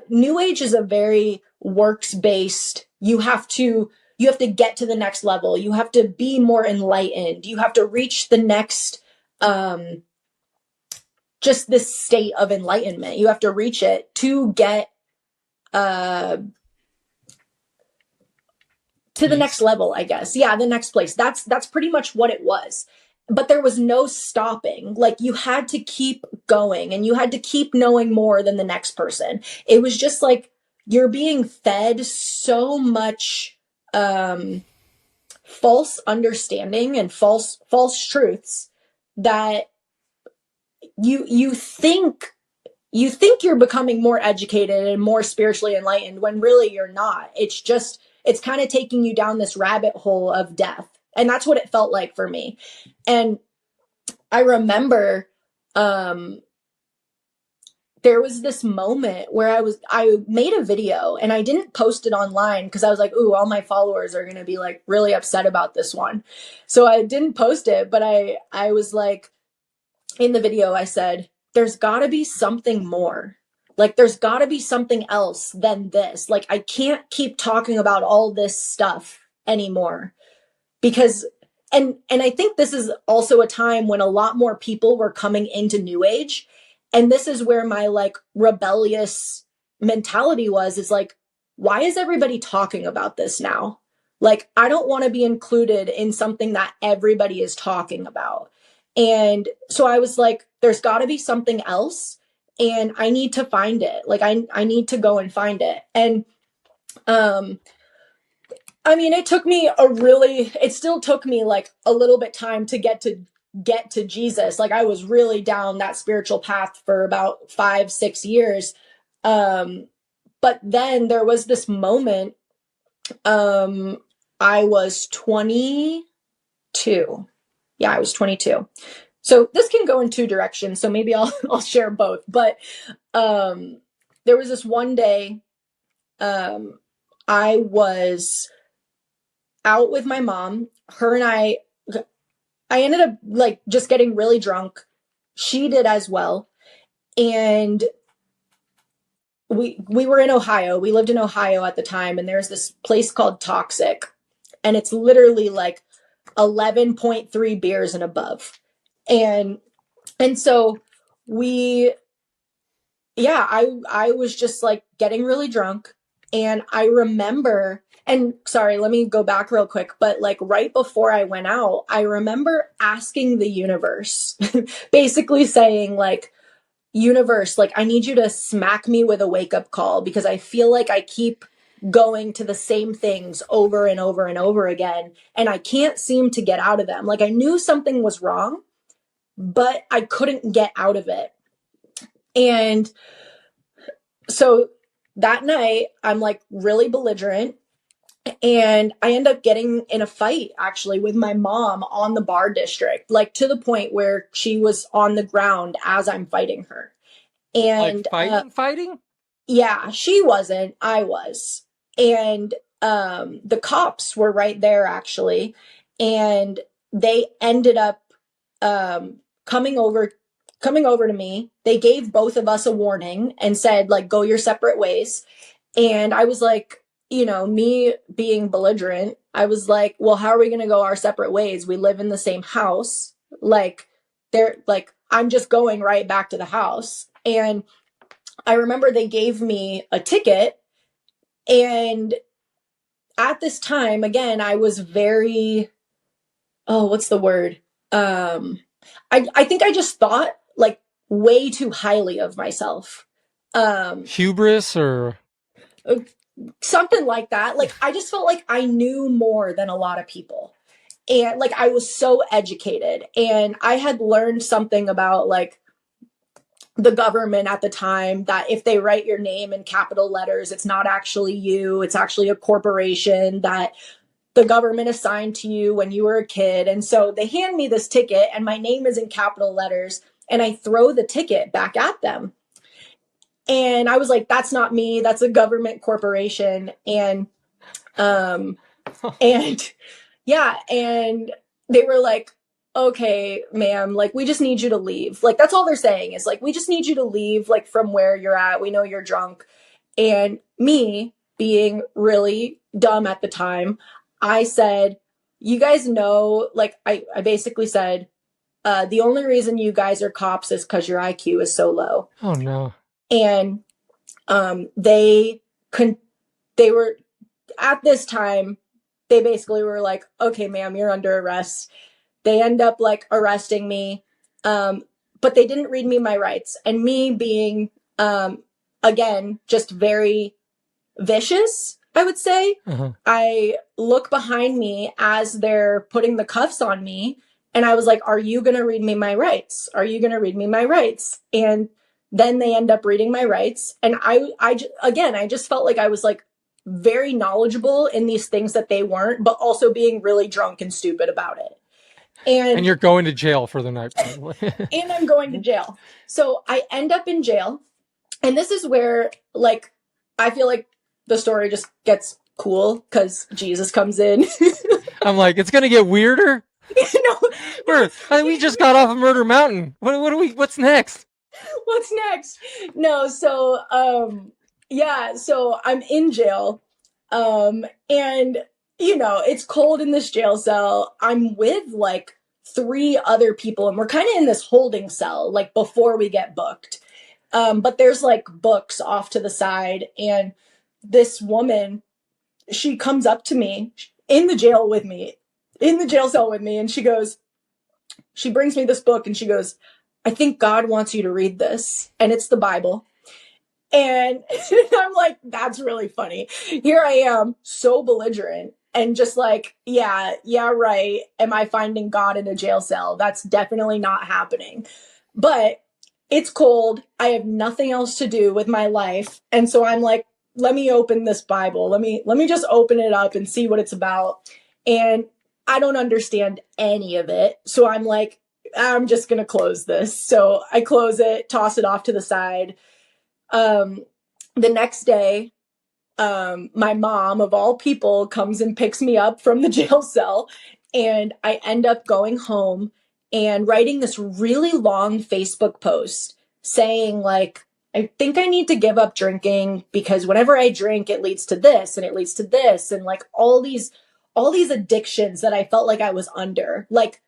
New Age is a very works based. You have to get to the next level. You have to be more enlightened. You have to reach the next, just this state of enlightenment. You have to reach it to get, to the next level, I guess. Yeah, the next place. That's pretty much what it was. But there was no stopping. Like, you had to keep going, and you had to keep knowing more than the next person. It was just like you're being fed so much false understanding and false truths that you think you're becoming more educated and more spiritually enlightened, when really you're not. It's kind of taking you down this rabbit hole of death. And that's what it felt like for me. And I remember there was this moment where I made a video, and I didn't post it online because I was like, ooh, all my followers are going to be like really upset about this one. So I didn't post it, but I was like, in the video, I said, there's got to be something more. Like, there's got to be something else than this. Like, I can't keep talking about all this stuff anymore. Because, and I think this is also a time when a lot more people were coming into New Age. And this is where my like rebellious mentality is like, why is everybody talking about this now? Like, I don't want to be included in something that everybody is talking about. And so I was like, there's got to be something else, and I need to find it. Like, I need to go and find it. And I mean, it still took me like a little bit time to get to Jesus. Like, I was really down that spiritual path for about 5-6 years. But then there was this moment, I was 22. Yeah, I was 22. So this can go in two directions. So maybe I'll share both. But there was this one day, I was out with my mom. Her and I ended up like just getting really drunk. She did as well. And we were in Ohio. We lived in Ohio at the time, and there's this place called Toxic, and it's literally like 11.3 beers and above. And so I was just like getting really drunk. And I remember, and sorry, let me go back real quick, but like right before I went out, I remember asking the universe, basically saying like, universe, like, I need you to smack me with a wake up call, because I feel like I keep going to the same things over and over and over again, and I can't seem to get out of them. Like, I knew something was wrong, but I couldn't get out of it. And so that night, I'm like really belligerent, And I end up getting in a fight actually with my mom on the bar district, like to the point where she was on the ground as I'm fighting her. Like And fighting? yeah, she wasn't, I was. And the cops were right there actually. And they ended up coming over to me. They gave both of us a warning and said, like, go your separate ways. And I was like, me being belligerent, I was like, well, how are we going to go our separate ways? We live in the same house. Like, I'm just going right back to the house. And I remember they gave me a ticket. And at this time, again, I was very, oh, what's the word? I think I just thought like way too highly of myself. Hubris or Something like that. Like, I just felt like I knew more than a lot of people. And like, I was so educated and I had learned something about like the government at the time, that if they write your name in capital letters, it's not actually you, it's actually a corporation that the government assigned to you when you were a kid. And so they hand me this ticket and my name is in capital letters and I throw the ticket back at them. And I was like, that's not me, that's a government corporation. And and yeah, and they were like, okay, ma'am, like, we just need you to leave. Like, that's all they're saying is like, we just need you to leave, like, from where you're at. We know you're drunk. And me being really dumb at the time, I said, you guys know, like, I basically said, the only reason you guys are cops is because your IQ is so low. oh no. And they were at this time, they basically were like, okay, ma'am, you're under arrest. They end up like arresting me. But they didn't read me my rights. And me being, again, just very vicious, I would say. Uh-huh. I look behind me as they're putting the cuffs on me. And I was like, are you going to read me my rights? Are you going to read me my rights? And then they end up reading my rights. And I just felt like I was like very knowledgeable in these things that they weren't, but also being really drunk and stupid about it. And you're going to jail for the night. And I'm going to jail. So I end up in jail. And this is where, like, I feel like the story just gets cool because Jesus comes in. I'm like, it's going to get weirder. We just got off of Murder Mountain. What's next? What's next? No, so so I'm in jail. And it's cold in this jail cell. I'm with like 3 other people and we're kind of in this holding cell like before we get booked. But there's like books off to the side, and this woman, she comes up to me in the jail cell with me, and she brings me this book and she goes, I think God wants you to read this. And it's the Bible. And I'm like, that's really funny. Here I am, so belligerent and just like, yeah, right. Am I finding God in a jail cell? That's definitely not happening. But it's cold. I have nothing else to do with my life. And so I'm like, let me open this Bible. Let me just open it up and see what it's about. And I don't understand any of it. So I'm like, I'm just going to close this. So I close it, toss it off to the side. The next day, my mom of all people comes and picks me up from the jail cell, and I end up going home and writing this really long Facebook post saying like, I think I need to give up drinking because whenever I drink, it leads to this and it leads to this. And like all these addictions that I felt like I was under. Like,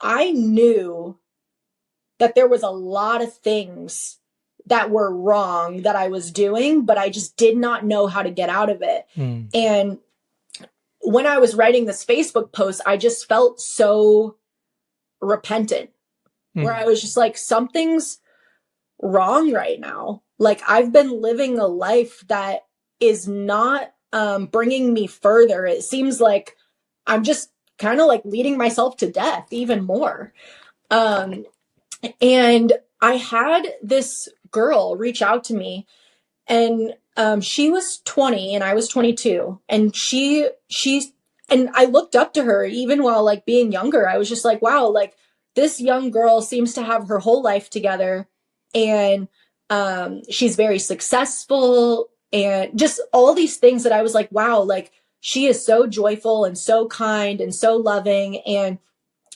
I knew that there was a lot of things that were wrong that I was doing, but I just did not know how to get out of it. And when I was writing this Facebook post, I just felt so repentant, where I was just like, something's wrong right now. Like, I've been living a life that is not bringing me further. It seems like I'm just kind of like leading myself to death even more. And I had this girl reach out to me, and She was 20 and I was 22, and and I looked up to her even while like being younger. I was just like, wow, like this young girl seems to have her whole life together, and she's very successful, and just all these things that I was like, wow, like she is so joyful and so kind and so loving. And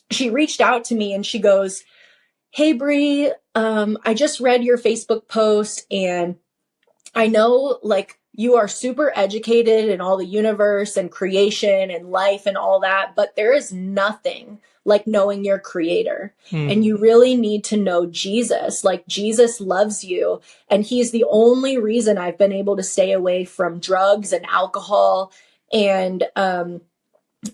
she reached out to me and she goes, hey, Brie, I just read your Facebook post, and I know like you are super educated in all the universe and creation and life and all that, but there is nothing like knowing your creator. And you really need to know Jesus. Like Jesus loves you, and he's the only reason I've been able to stay away from drugs and alcohol. And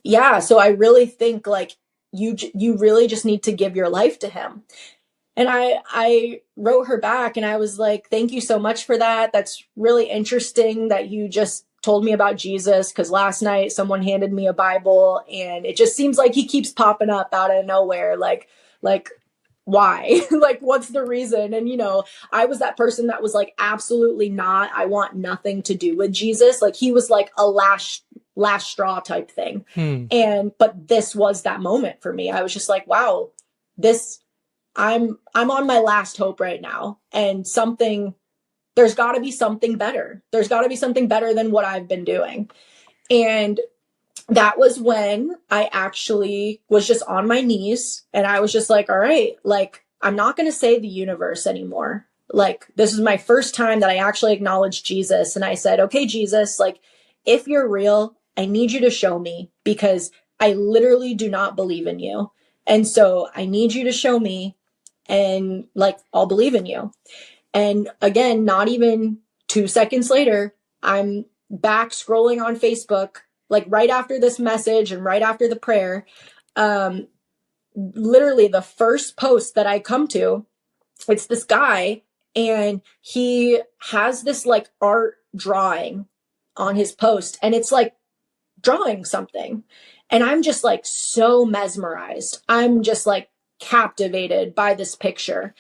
yeah, so I really think like you really just need to give your life to him. And I wrote her back and I was like, thank you so much for that. That's really interesting that you just told me about Jesus, because last night someone handed me a Bible and it just seems like he keeps popping up out of nowhere. Like why? Like, what's the reason? And, I was that person that was like, absolutely not. I want nothing to do with Jesus. Like he was like a last straw type thing. But this was that moment for me. I was just like, wow, I'm on my last hope right now, and there's got to be something better. There's got to be something better than what I've been doing. And that was when I actually was just on my knees, and I was just like, all right, like, I'm not going to say the universe anymore. Like, this is my first time that I actually acknowledged Jesus. And I said, okay, Jesus, like, if you're real, I need you to show me, because I literally do not believe in you. And so I need you to show me, and like, I'll believe in you. And again, not even 2 seconds later, I'm back scrolling on Facebook, like right after this message and right after the prayer. Literally the first post that I come to, it's this guy, and he has this like art drawing on his post, and it's like drawing something. And I'm just like so mesmerized. I'm just like captivated by this picture.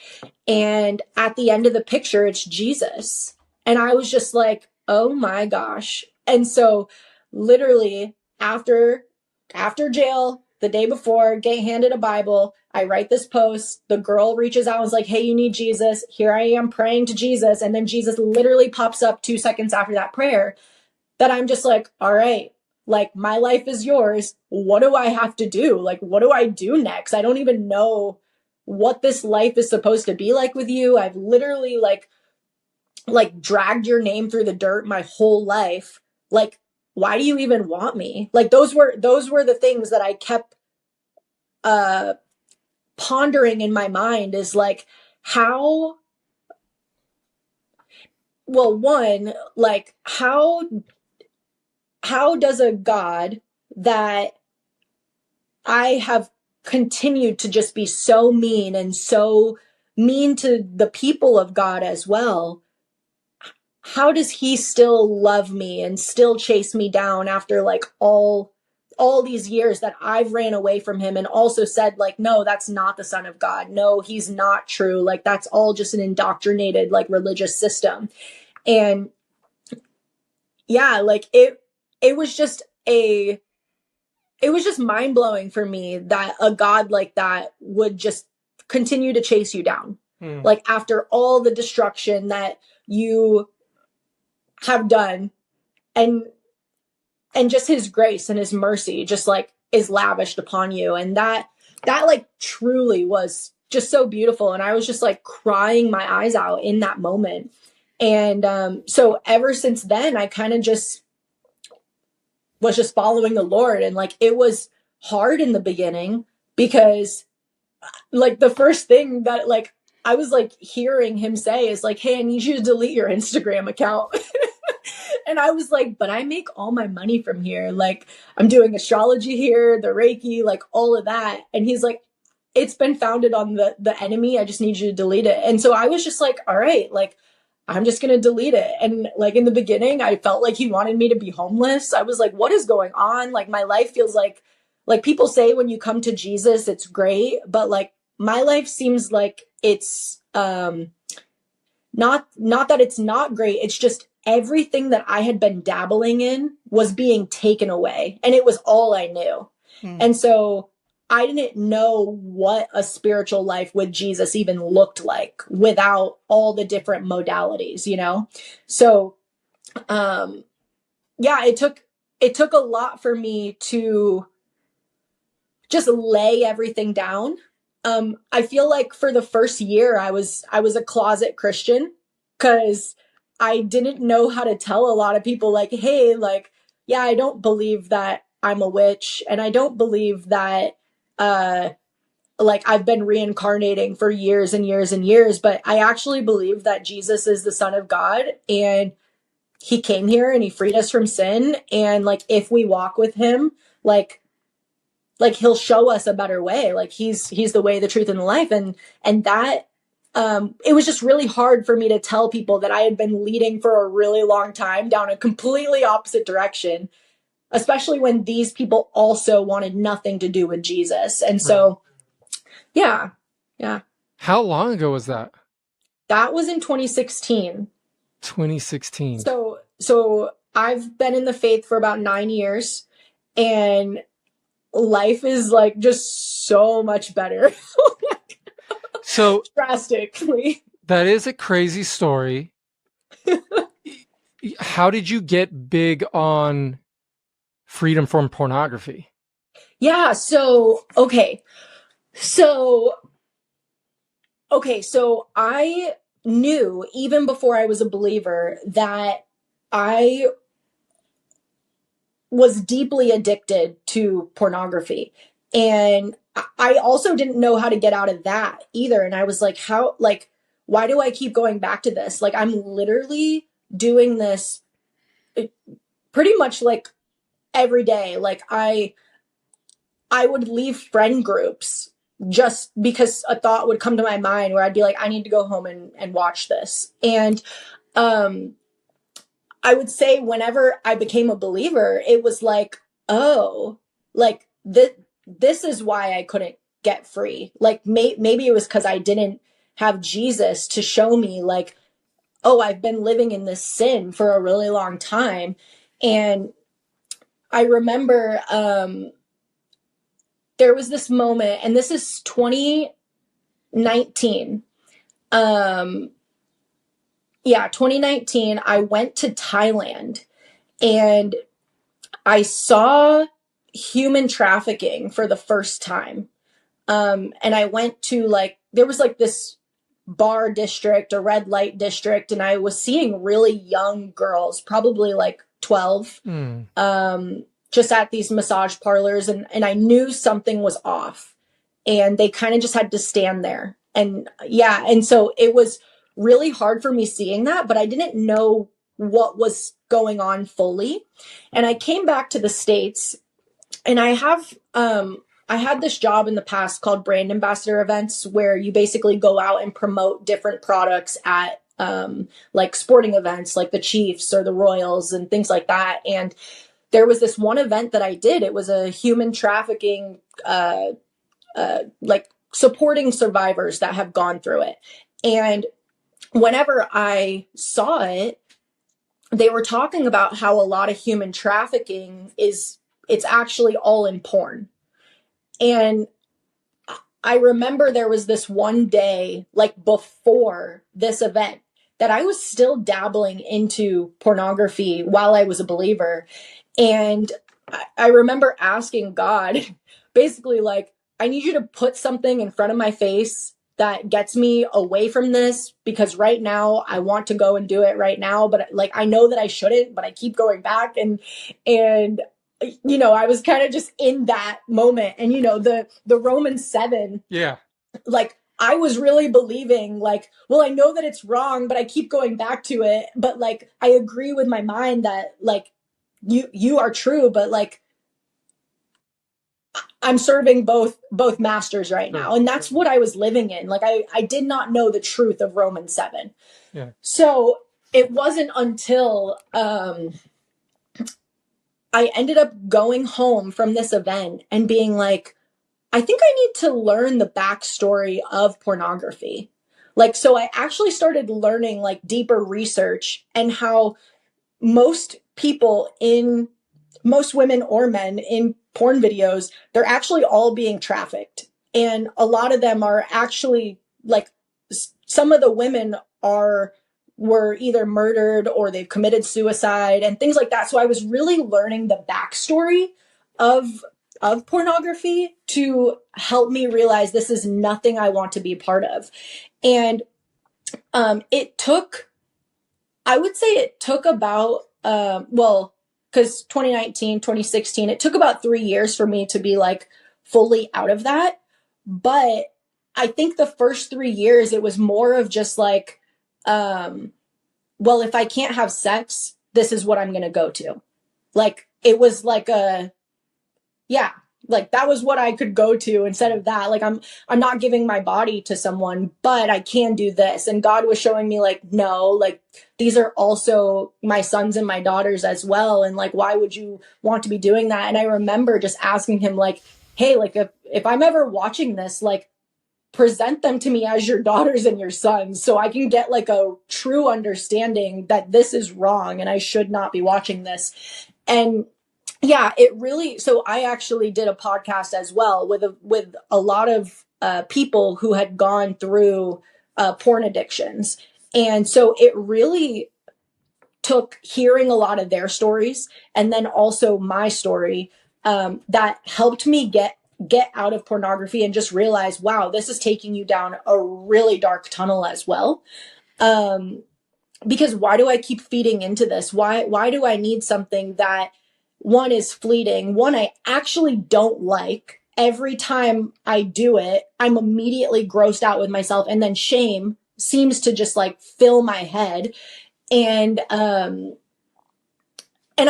And at the end of the picture, it's Jesus. And I was just like, oh my gosh. And so literally after jail, the day before, get handed a Bible, I write this post. The girl reaches out and is like, hey, you need Jesus. Here I am praying to Jesus. And then Jesus literally pops up 2 seconds after that prayer, that I'm just like, all right, like my life is yours. What do I have to do? Like, what do I do next? I don't even know what this life is supposed to be like with you. I've literally like dragged your name through the dirt my whole life. Like, why do you even want me? Like, those were the things that I kept pondering in my mind, is like, how, well, one, like, how does a God that I have continued to just be so mean and so mean to the people of God as well, how does he still love me and still chase me down after like all these years that I've ran away from him and also said like, no, that's not the Son of God. No, he's not true. Like, that's all just an indoctrinated like religious system. And yeah, like it was just mind blowing for me that a God like that would just continue to chase you down. Like, after all the destruction that you have done, and just his grace and his mercy just like is lavished upon you. And that like truly was just so beautiful. And I was just like crying my eyes out in that moment. And so ever since then, I kind of just was just following the Lord. And like, it was hard in the beginning, because like the first thing that like I was like hearing him say is like, hey, I need you to delete your Instagram account. And I was like, but I make all my money from here. Like, I'm doing astrology here, the Reiki, like all of that. And he's like, it's been founded on the enemy. I just need you to delete it. And so I was just like, all right, like, I'm just going to delete it. And like in the beginning, I felt like he wanted me to be homeless. I was like, what is going on? Like, my life feels like people say when you come to Jesus, it's great. But like, my life seems like it's not that it's not great. It's just, everything that I had been dabbling in was being taken away, and it was all I knew. And so I didn't know what a spiritual life with Jesus even looked like without all the different modalities, you know? So, yeah, it took a lot for me to just lay everything down. I feel like for the first year I was a closet Christian, because I didn't know how to tell a lot of people, like, hey, like, yeah, I don't believe that I'm a witch, and I don't believe that like I've been reincarnating for years and years and years, but I actually believe that Jesus is the Son of God, and he came here and he freed us from sin, and like if we walk with him, like he'll show us a better way. Like he's the way, the truth, and the life. And that it was just really hard for me to tell people that I had been leading for a really long time down a completely opposite direction, especially when these people also wanted nothing to do with Jesus. And so, yeah. How long ago was that? That was in 2016. 2016. So I've been in the faith for about 9 years, and life is like just so much better. So drastically. that is a crazy story. How did you get big on freedom from pornography? Yeah, so I knew even before I was a believer that I was deeply addicted to pornography. And I also didn't know how to get out of that either. And I was like, why do I keep going back to this? Like, I'm literally doing this pretty much like every day. Like I would leave friend groups just because a thought would come to my mind where I'd be like, I need to go home and watch this. And I would say whenever I became a believer, it was like, oh, like this is why I couldn't get free. Like maybe it was because I didn't have Jesus to show me, like, oh, I've been living in this sin for a really long time. And I remember there was this moment, and this is 2019. 2019, I went to Thailand, and I saw human trafficking for the first time. And I went to there was like this bar district, a red light district, and I was seeing really young girls, probably like 12, just at these massage parlors. And I knew something was off, and they kind of just had to stand there. And yeah. And so it was really hard for me seeing that, but I didn't know what was going on fully. And I came back to the States, and I had this job in the past called brand ambassador events, where you basically go out and promote different products at like sporting events like the Chiefs or the Royals and things like that. And there was this one event that I did. It was a human trafficking, like supporting survivors that have gone through it. And whenever I saw it, they were talking about how a lot of human trafficking it's actually all in porn. And I remember there was this one day, like before this event, that I was still dabbling into pornography while I was a believer. And I remember asking God, basically, like, I need you to put something in front of my face that gets me away from this, because right now I want to go and do it right now, but like I know that I shouldn't, but I keep going back. And you know, I was kind of just in that moment. And you know, the Romans 7, yeah, like I was really believing, like, well, I know that it's wrong, but I keep going back to it. But like I agree with my mind that like you are true, but like I'm serving both masters right now. And that's what I was living in. Like I did not know the truth of Romans 7. Yeah. So it wasn't until I ended up going home from this event and being like, I think I need to learn the backstory of pornography. Like, so I actually started learning like deeper research and how most women or men in porn videos, they're actually all being trafficked. And a lot of them are actually like, some of the women were either murdered or they've committed suicide and things like that. So I was really learning the backstory of pornography to help me realize this is nothing I want to be a part of. And I would say it took about, because 2019, 2016, it took about 3 years for me to be like fully out of that. But I think the first 3 years, it was more of just like, well, if I can't have sex, this is what I'm going to go to. Like, it was like like that was what I could go to instead of that. Like, I'm not giving my body to someone, but I can do this. And God was showing me like, no, like these are also my sons and my daughters as well. And like, why would you want to be doing that? And I remember just asking him like, hey, like if I'm ever watching this, like present them to me as your daughters and your sons so I can get like a true understanding that this is wrong and I should not be watching this. And yeah, it really, so I actually did a podcast as well with a lot of people who had gone through porn addictions. And so it really took hearing a lot of their stories and then also my story that helped me get out of pornography and just realize, wow, this is taking you down a really dark tunnel as well. Because why do I keep feeding into this? Why do I need something that, one, is fleeting, one, I actually don't like? Every time I do it, I'm immediately grossed out with myself, and then shame seems to just like fill my head. And I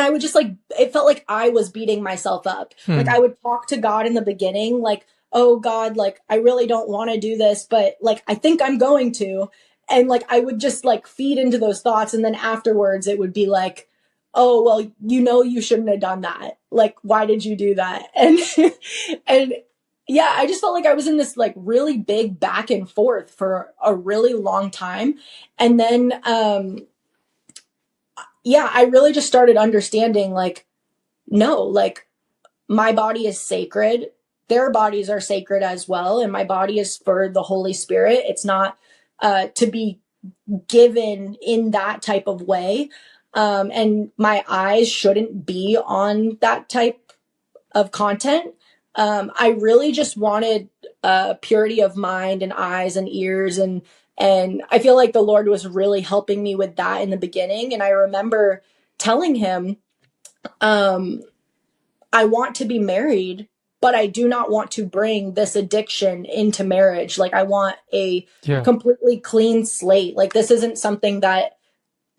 would just like, it felt like I was beating myself up. Like I would talk to God in the beginning, like, oh God, like I really don't want to do this, but like, I think I'm going to. And like, I would just like feed into those thoughts. And then afterwards it would be like, oh, well, you shouldn't have done that. Like, why did you do that? And, and yeah, I just felt like I was in this like really big back and forth for a really long time. And then, yeah, I really just started understanding like, no, like my body is sacred. Their bodies are sacred as well. And my body is for the Holy Spirit. It's not to be given in that type of way. And my eyes shouldn't be on that type of content. I really just wanted purity of mind and eyes and ears. And I feel like the Lord was really helping me with that in the beginning. And I remember telling him, I want to be married, but I do not want to bring this addiction into marriage. Like I want a completely clean slate. Like this isn't something that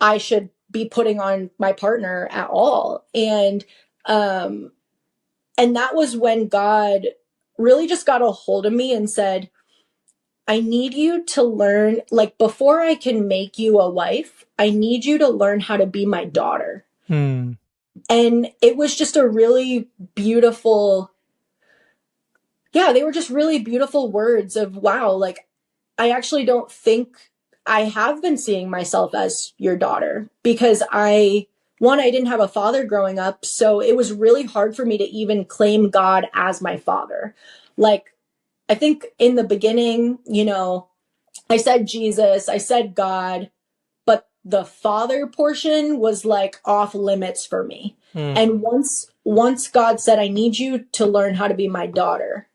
I should be putting on my partner at all. And that was when God really just got a hold of me and said, I need you to learn, like, before I can make you a wife, I need you to learn how to be my daughter. And it was just a really beautiful, they were just really beautiful words of, wow, like, I actually don't think I have been seeing myself as your daughter because I didn't have a father growing up. So it was really hard for me to even claim God as my father. Like, I think in the beginning, I said Jesus, I said God, but the father portion was like off limits for me. And once God said, I need you to learn how to be my daughter,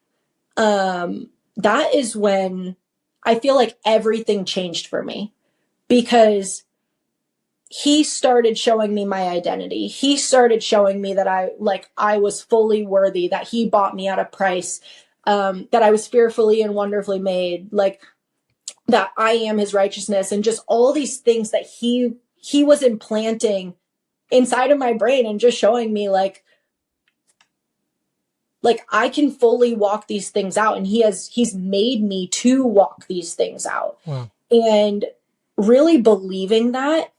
that is when I feel like everything changed for me, because he started showing me my identity. He started showing me that I was fully worthy, that he bought me at a price, that I was fearfully and wonderfully made, like that I am his righteousness, and just all these things that he was implanting inside of my brain and just showing me like I can fully walk these things out, and he's made me to walk these things out. Wow. And really believing that,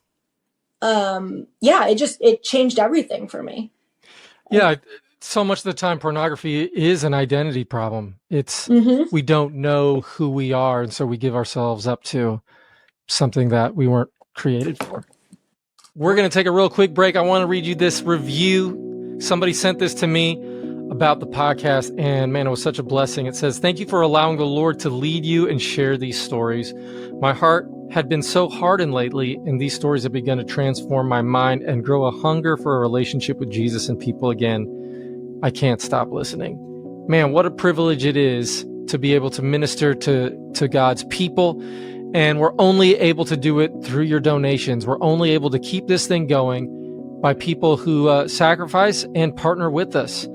it changed everything for me. Yeah. So much of the time pornography is an identity problem. It's, we don't know who we are. And so we give ourselves up to something that we weren't created for. We're going to take a real quick break. I want to read you this review. Somebody sent this to me about the podcast, and man, it was such a blessing. It says, "Thank you for allowing the Lord to lead you and share these stories. My heart had been so hardened lately, and these stories have begun to transform my mind and grow a hunger for a relationship with Jesus and people again. I can't stop listening." Man, what a privilege it is to be able to minister to God's people. And we're only able to do it through your donations. We're only able to keep this thing going by people who sacrifice and partner with us.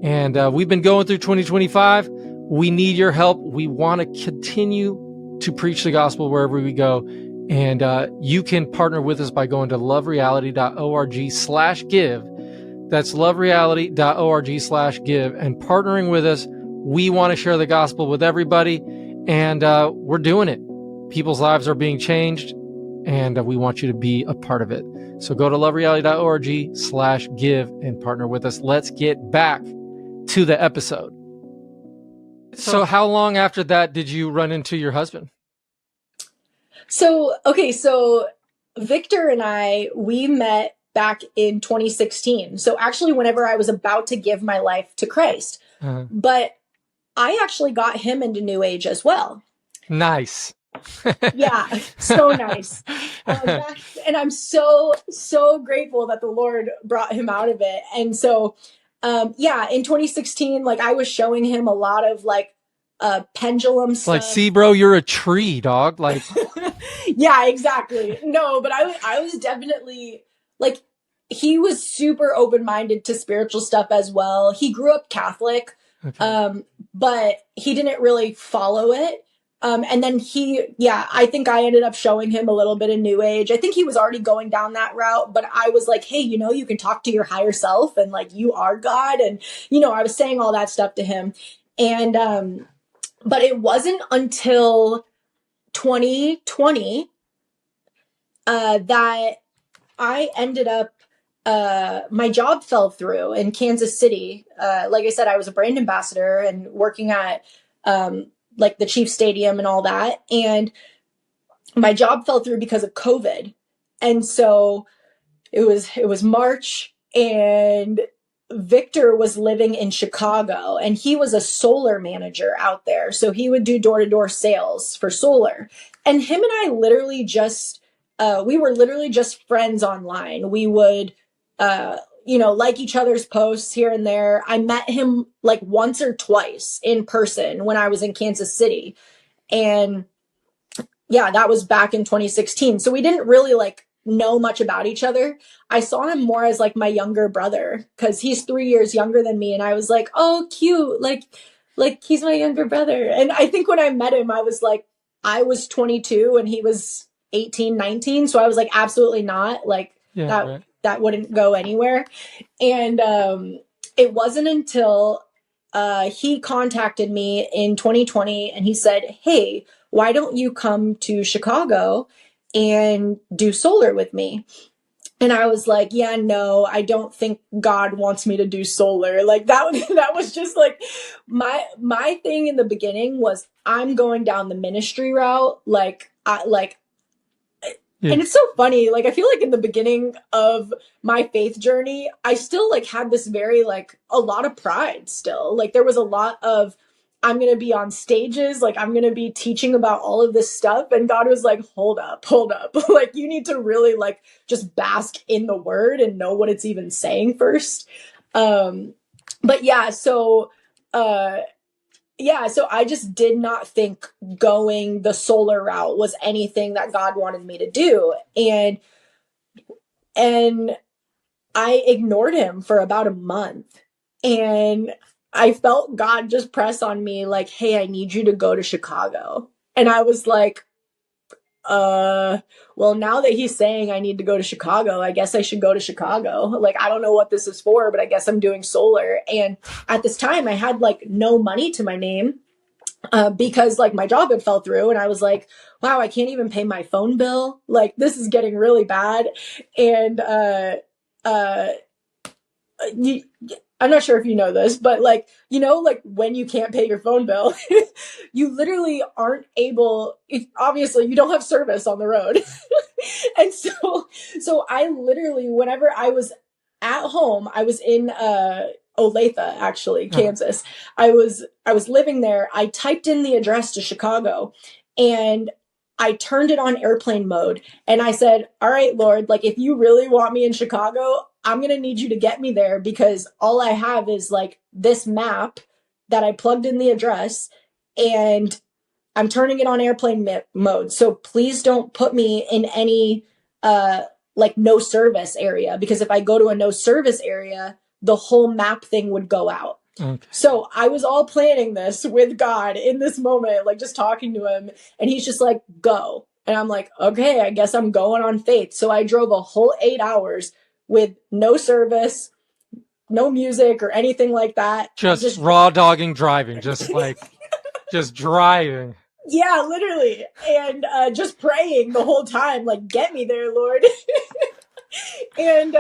And we've been going through 2025. We need your help. We want to continue to preach the gospel wherever we go. And you can partner with us by going to lovereality.org/give. That's lovereality.org/give, and partnering with us. We want to share the gospel with everybody, and we're doing it. People's lives are being changed, and we want you to be a part of it. So go to lovereality.org/give and partner with us. Let's get back to the episode. So how long after that did you run into your husband? So Victor and we met back in 2016. So actually, whenever I was about to give my life to Christ, but I actually got him into New Age as well. Nice. Yeah, so nice. And I'm so grateful that the Lord brought him out of it. And so, in 2016, like I was showing him a lot of like pendulum stuff. Like, see, bro, you're a tree, dog. Like, yeah, exactly. No, but I was definitely like, he was super open-minded to spiritual stuff as well. He grew up Catholic, but he didn't really follow it. And then I think I ended up showing him a little bit of New Age. I think he was already going down that route, but I was like, hey, you can talk to your higher self and like, you are God. And, I was saying all that stuff to him. And, but it wasn't until 2020, that I ended up, my job fell through in Kansas City. Like I said, I was a brand ambassador and working at, like the Chiefs Stadium and all that. And my job fell through because of COVID. And so it was March, and Victor was living in Chicago, and he was a solar manager out there. So he would do door-to-door sales for solar. And him and I literally just, we were literally just friends online. We would, like each other's posts here and there. I met him like once or twice in person when I was in Kansas City. And yeah, that was back in 2016. So we didn't really like know much about each other. I saw him more as like my younger brother because he's 3 years younger than me. And I was like, oh, cute. Like he's my younger brother. And I think when I met him, I was 22 and he was 18, 19. So I was like, absolutely not. Like that wouldn't go anywhere. And it wasn't until he contacted me in 2020 and he said, hey, why don't you come to Chicago and do solar with me? And I was like, yeah, no, I don't think God wants me to do solar. Like that was just like my thing in the beginning was I'm going down the ministry route. And it's so funny. Like, I feel like in the beginning of my faith journey, I still like had this very like a lot of pride still. Like there was a lot of, I'm going to be on stages. Like I'm going to be teaching about all of this stuff. And God was like, hold up. Like you need to really like just bask in the word and know what it's even saying first. But yeah, so I just did not think going the solar route was anything that God wanted me to do. And I ignored him for about a month. And I felt God just press on me like, hey, I need you to go to Chicago. And I was like, well, now that he's saying I need to go to Chicago, I guess I should go to Chicago. Like, I don't know what this is for, but I guess I'm doing solar. And at this time I had like no money to my name, because like my job had fell through, and I was like, wow, I can't even pay my phone bill. Like this is getting really bad. And, you, I'm not sure if you know this, but like, like when you can't pay your phone bill, you literally aren't able, obviously you don't have service on the road. And so I literally, whenever I was at home, I was in, Olathe, actually, Kansas. I was living there. I typed in the address to Chicago and I turned it on airplane mode and I said, all right, Lord, like if you really want me in Chicago, I'm going to need you to get me there because all I have is like this map that I plugged in the address and I'm turning it on airplane mode. So please don't put me in any like no service area because if I go to a no service area, the whole map thing would go out. Okay. So I was all planning this with God in this moment, like just talking to him. And he's just like, go. And I'm like, okay, I guess I'm going on faith. So I drove a whole 8 hours with no service, no music or anything like that. Just raw dogging driving, just like, just driving. Yeah, literally. And just praying the whole time, like, get me there, Lord. and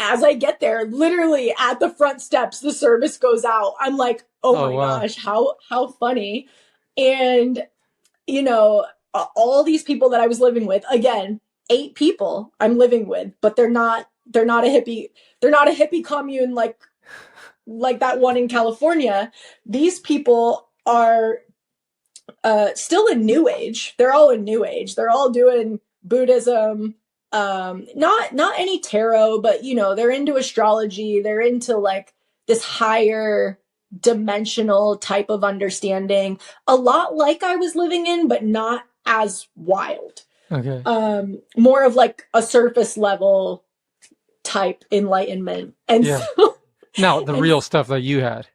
as I get there, literally at the front steps, the service goes out. I'm like, oh my gosh, how funny. And, all these people that I was living with, again, 8 people I'm living with, but they're not a hippie commune like that one in California. These people are still in New Age. They're all in New Age. They're all doing Buddhism, not any tarot, but they're into astrology. They're into like this higher dimensional type of understanding, a lot like I was living in, but not as wild. Okay. More of like a surface level type enlightenment. And so now the real stuff that you had.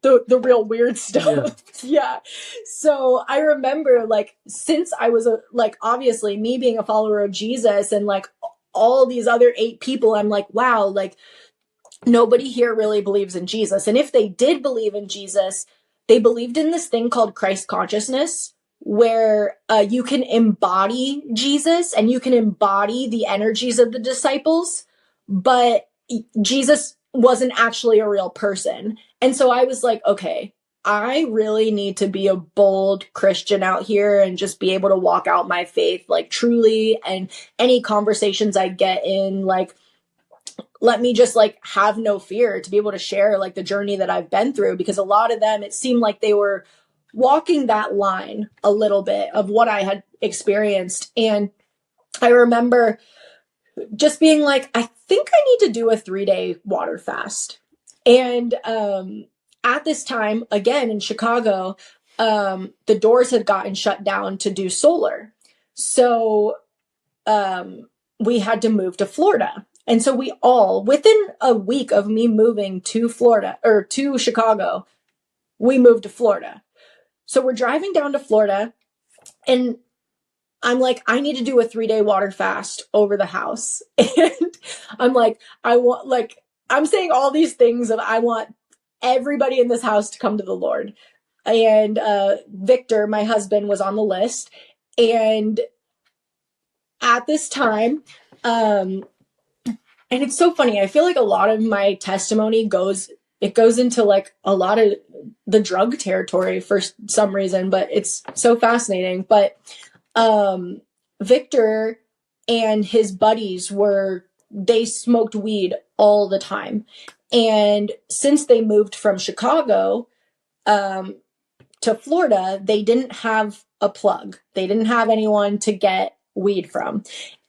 The real weird stuff. Yeah. So I remember like, since I was like, obviously me being a follower of Jesus and like all these other 8 people, I'm like, wow, like nobody here really believes in Jesus. And if they did believe in Jesus, they believed in this thing called Christ consciousness, where you can embody Jesus and you can embody the energies of the disciples, but Jesus wasn't actually a real person. And so I was like, okay, I really need to be a bold Christian out here and just be able to walk out my faith, like truly. And any conversations I get in, like, let me just like have no fear to be able to share like the journey that I've been through, because a lot of them, it seemed like they were walking that line a little bit of what I had experienced. And I remember just being like, I think I need to do a 3-day water fast. And at this time, again, in Chicago, the doors had gotten shut down to do solar. So we had to move to Florida. And so we all, within a week of me moving to Florida or to Chicago, we moved to Florida. So we're driving down to Florida and I'm like, I need to do a 3-day water fast over the house. And I'm like, I'm saying all these things of I want everybody in this house to come to the Lord. And Victor, my husband, was on the list. And at this time, and it's so funny, I feel like a lot of my testimony goes into like a lot of the drug territory for some reason, but it's so fascinating. But Victor and his buddies they smoked weed all the time. And since they moved from Chicago to Florida, they didn't have a plug. They didn't have anyone to get weed from.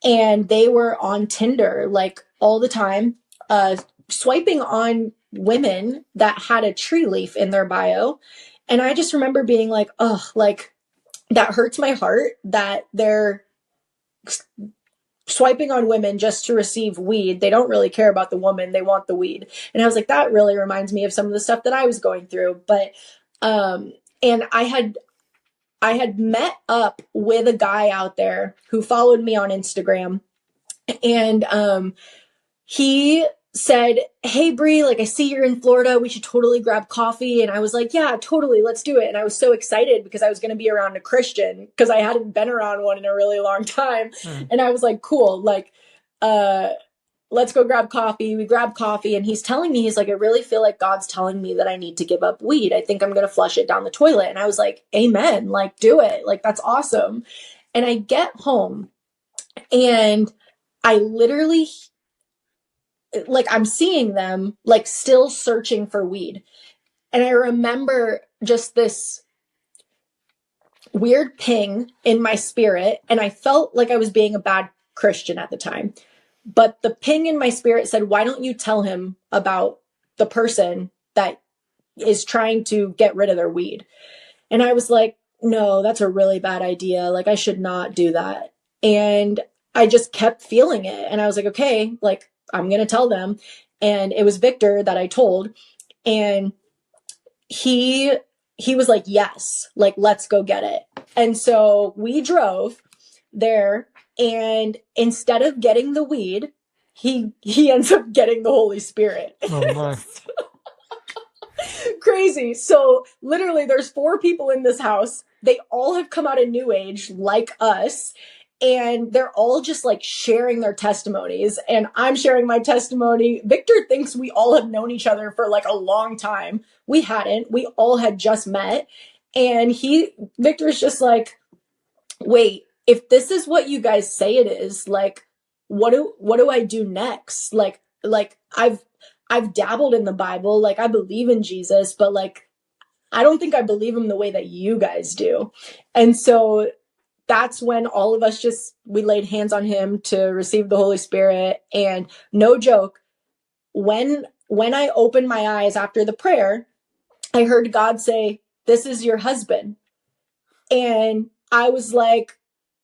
And they were on Tinder like all the time, swiping on women that had a tree leaf in their bio. And I just remember being like, oh, like that hurts my heart that they're swiping on women just to receive weed. They don't really care about the woman. They want the weed. And I was like, that really reminds me of some of the stuff that I was going through. But, and I had met up with a guy out there who followed me on Instagram, and, he said, hey, Brie, like, I see you're in Florida. We should totally grab coffee. And I was like, yeah, totally. Let's do it. And I was so excited because I was going to be around a Christian because I hadn't been around one in a really long time. And I was like, cool. Like, let's go grab coffee. We grab coffee and he's telling me, he's like, I really feel like God's telling me that I need to give up weed. I think I'm going to flush it down the toilet. And I was like, amen, like do it. Like, that's awesome. And I get home and I literally, like, I'm seeing them like still searching for weed. And I remember just this weird ping in my spirit. And I felt like I was being a bad Christian at the time. But the ping in my spirit said, why don't you tell him about the person that is trying to get rid of their weed? And I was like, no, that's a really bad idea. Like, I should not do that. And I just kept feeling it. And I was like, okay, like, I'm going to tell them. And it was Victor that I told. And he was like, yes, like, let's go get it. And so we drove there, and instead of getting the weed, he ends up getting the Holy Spirit. Oh my. Crazy. So literally there's 4 people in this house. They all have come out of New Age like us. And they're all just like sharing their testimonies. And I'm sharing my testimony. Victor thinks we all have known each other for like a long time. We hadn't. We all had just met. And Victor's just like, wait, if this is what you guys say it is, like, what do I do next? Like I've dabbled in the Bible. Like, I believe in Jesus, but like, I don't think I believe him the way that you guys do. And so that's when all of us we laid hands on him to receive the Holy Spirit. And no joke, when I opened my eyes after the prayer, I heard God say, this is your husband. And I was like,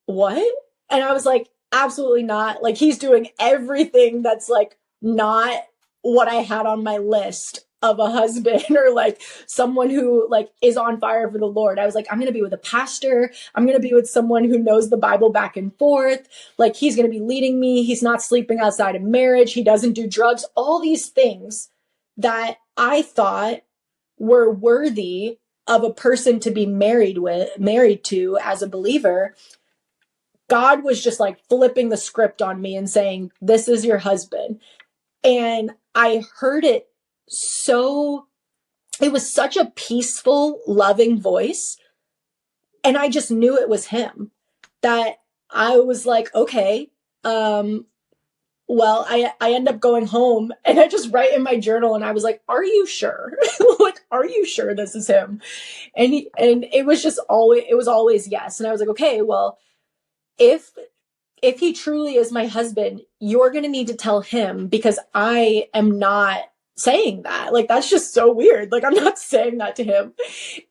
what? And I was like, absolutely not. Like, he's doing everything that's like not what I had on my list of a husband or like someone who like is on fire for the Lord. I was like, I'm going to be with a pastor. I'm going to be with someone who knows the Bible back and forth. Like, he's going to be leading me. He's not sleeping outside of marriage. He doesn't do drugs. All these things that I thought were worthy of a person to be married to as a believer. God was just like flipping the script on me and saying, this is your husband. And I heard it it was such a peaceful, loving voice. And I just knew it was him, that I was like, okay, well, I end up going home and I just write in my journal and I was like, are you sure? Like, are you sure this is him? And it was always yes. And I was like, okay, well, if he truly is my husband, you're going to need to tell him, because I am not saying that. Like, that's just so weird. Like, I'm not saying that to him.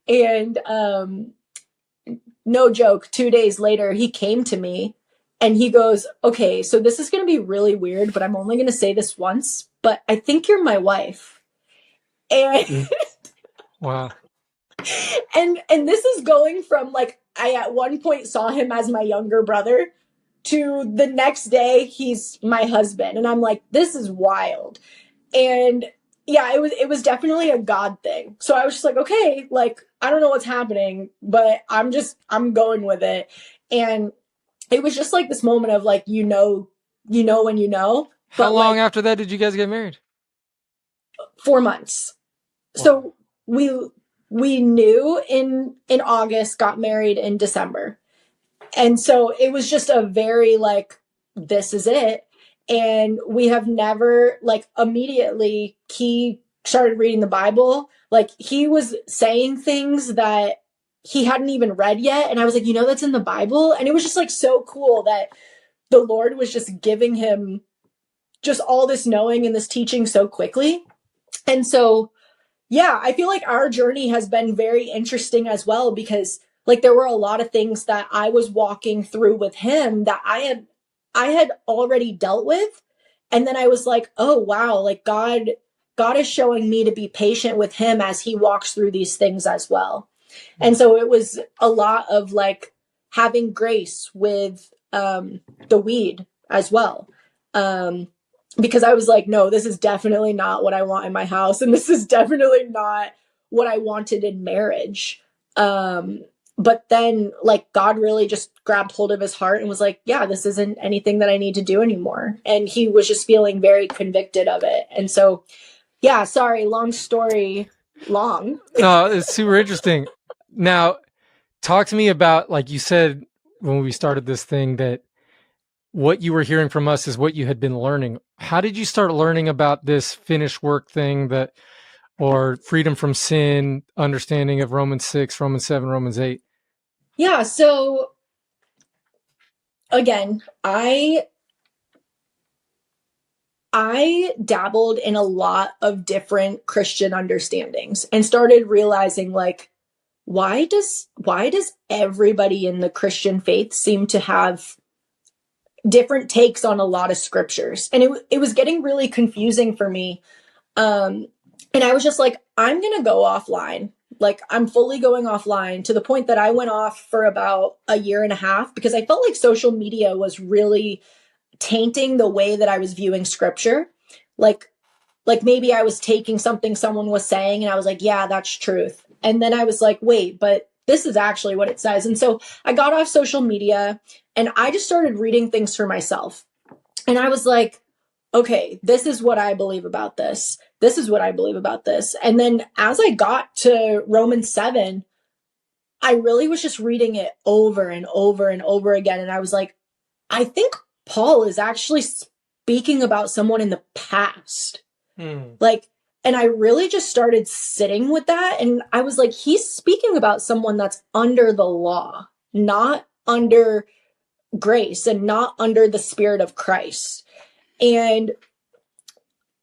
And no joke, 2 days later, he came to me and he goes, okay, so this is going to be really weird, but I'm only going to say this once, but I think you're my wife. And wow. And this is going from like, I at one point saw him as my younger brother to the next day he's my husband. And I'm like, this is wild. And yeah, it was definitely a God thing. So I was just like, okay, like, I don't know what's happening, but I'm going with it. And it was just like this moment of like, you know when you know. How long after that did you guys get married? 4 months. Wow. So we knew in August, got married in December. And so it was just a very like, this is it. And we have never, like, immediately he started reading the Bible. Like, he was saying things that he hadn't even read yet. And I was like, that's in the Bible. And it was just like so cool that the Lord was just giving him just all this knowing and this teaching so quickly. And so, yeah, I feel like our journey has been very interesting as well, because like there were a lot of things that I was walking through with him that I had already dealt with. And then I was like, oh, wow, like God is showing me to be patient with him as he walks through these things as well. And so it was a lot of like having grace with the weed as well. Because I was like, no, this is definitely not what I want in my house. And this is definitely not what I wanted in marriage. but then like God really just grabbed hold of his heart and was like, yeah, this isn't anything that I need to do anymore. And he was just feeling very convicted of it. And so, yeah, sorry, long story long. No, it's super interesting. Now, talk to me about, like you said when we started this thing, that what you were hearing from us is what you had been learning. How did you start learning about this finished work thing, that, or freedom from sin, understanding of Romans 6, Romans 7, Romans 8? Yeah, so again, I dabbled in a lot of different Christian understandings and started realizing like, why does everybody in the Christian faith seem to have different takes on a lot of scriptures? And it was getting really confusing for me. And I was just like, I'm going to go offline. Like, I'm fully going offline, to the point that I went off for about a year and a half because I felt like social media was really tainting the way that I was viewing scripture. Like maybe I was taking something someone was saying and I was like, yeah, that's truth. And then I was like, wait, but this is actually what it says. And so I got off social media and I just started reading things for myself. And I was like, okay, this is what I believe about this. This is what I believe about this. And then as I got to Romans 7, I really was just reading it over and over and over again. And I was like, I think Paul is actually speaking about someone in the past. Like, and I really just started sitting with that. And I was like, he's speaking about someone that's under the law, not under grace and not under the Spirit of Christ. And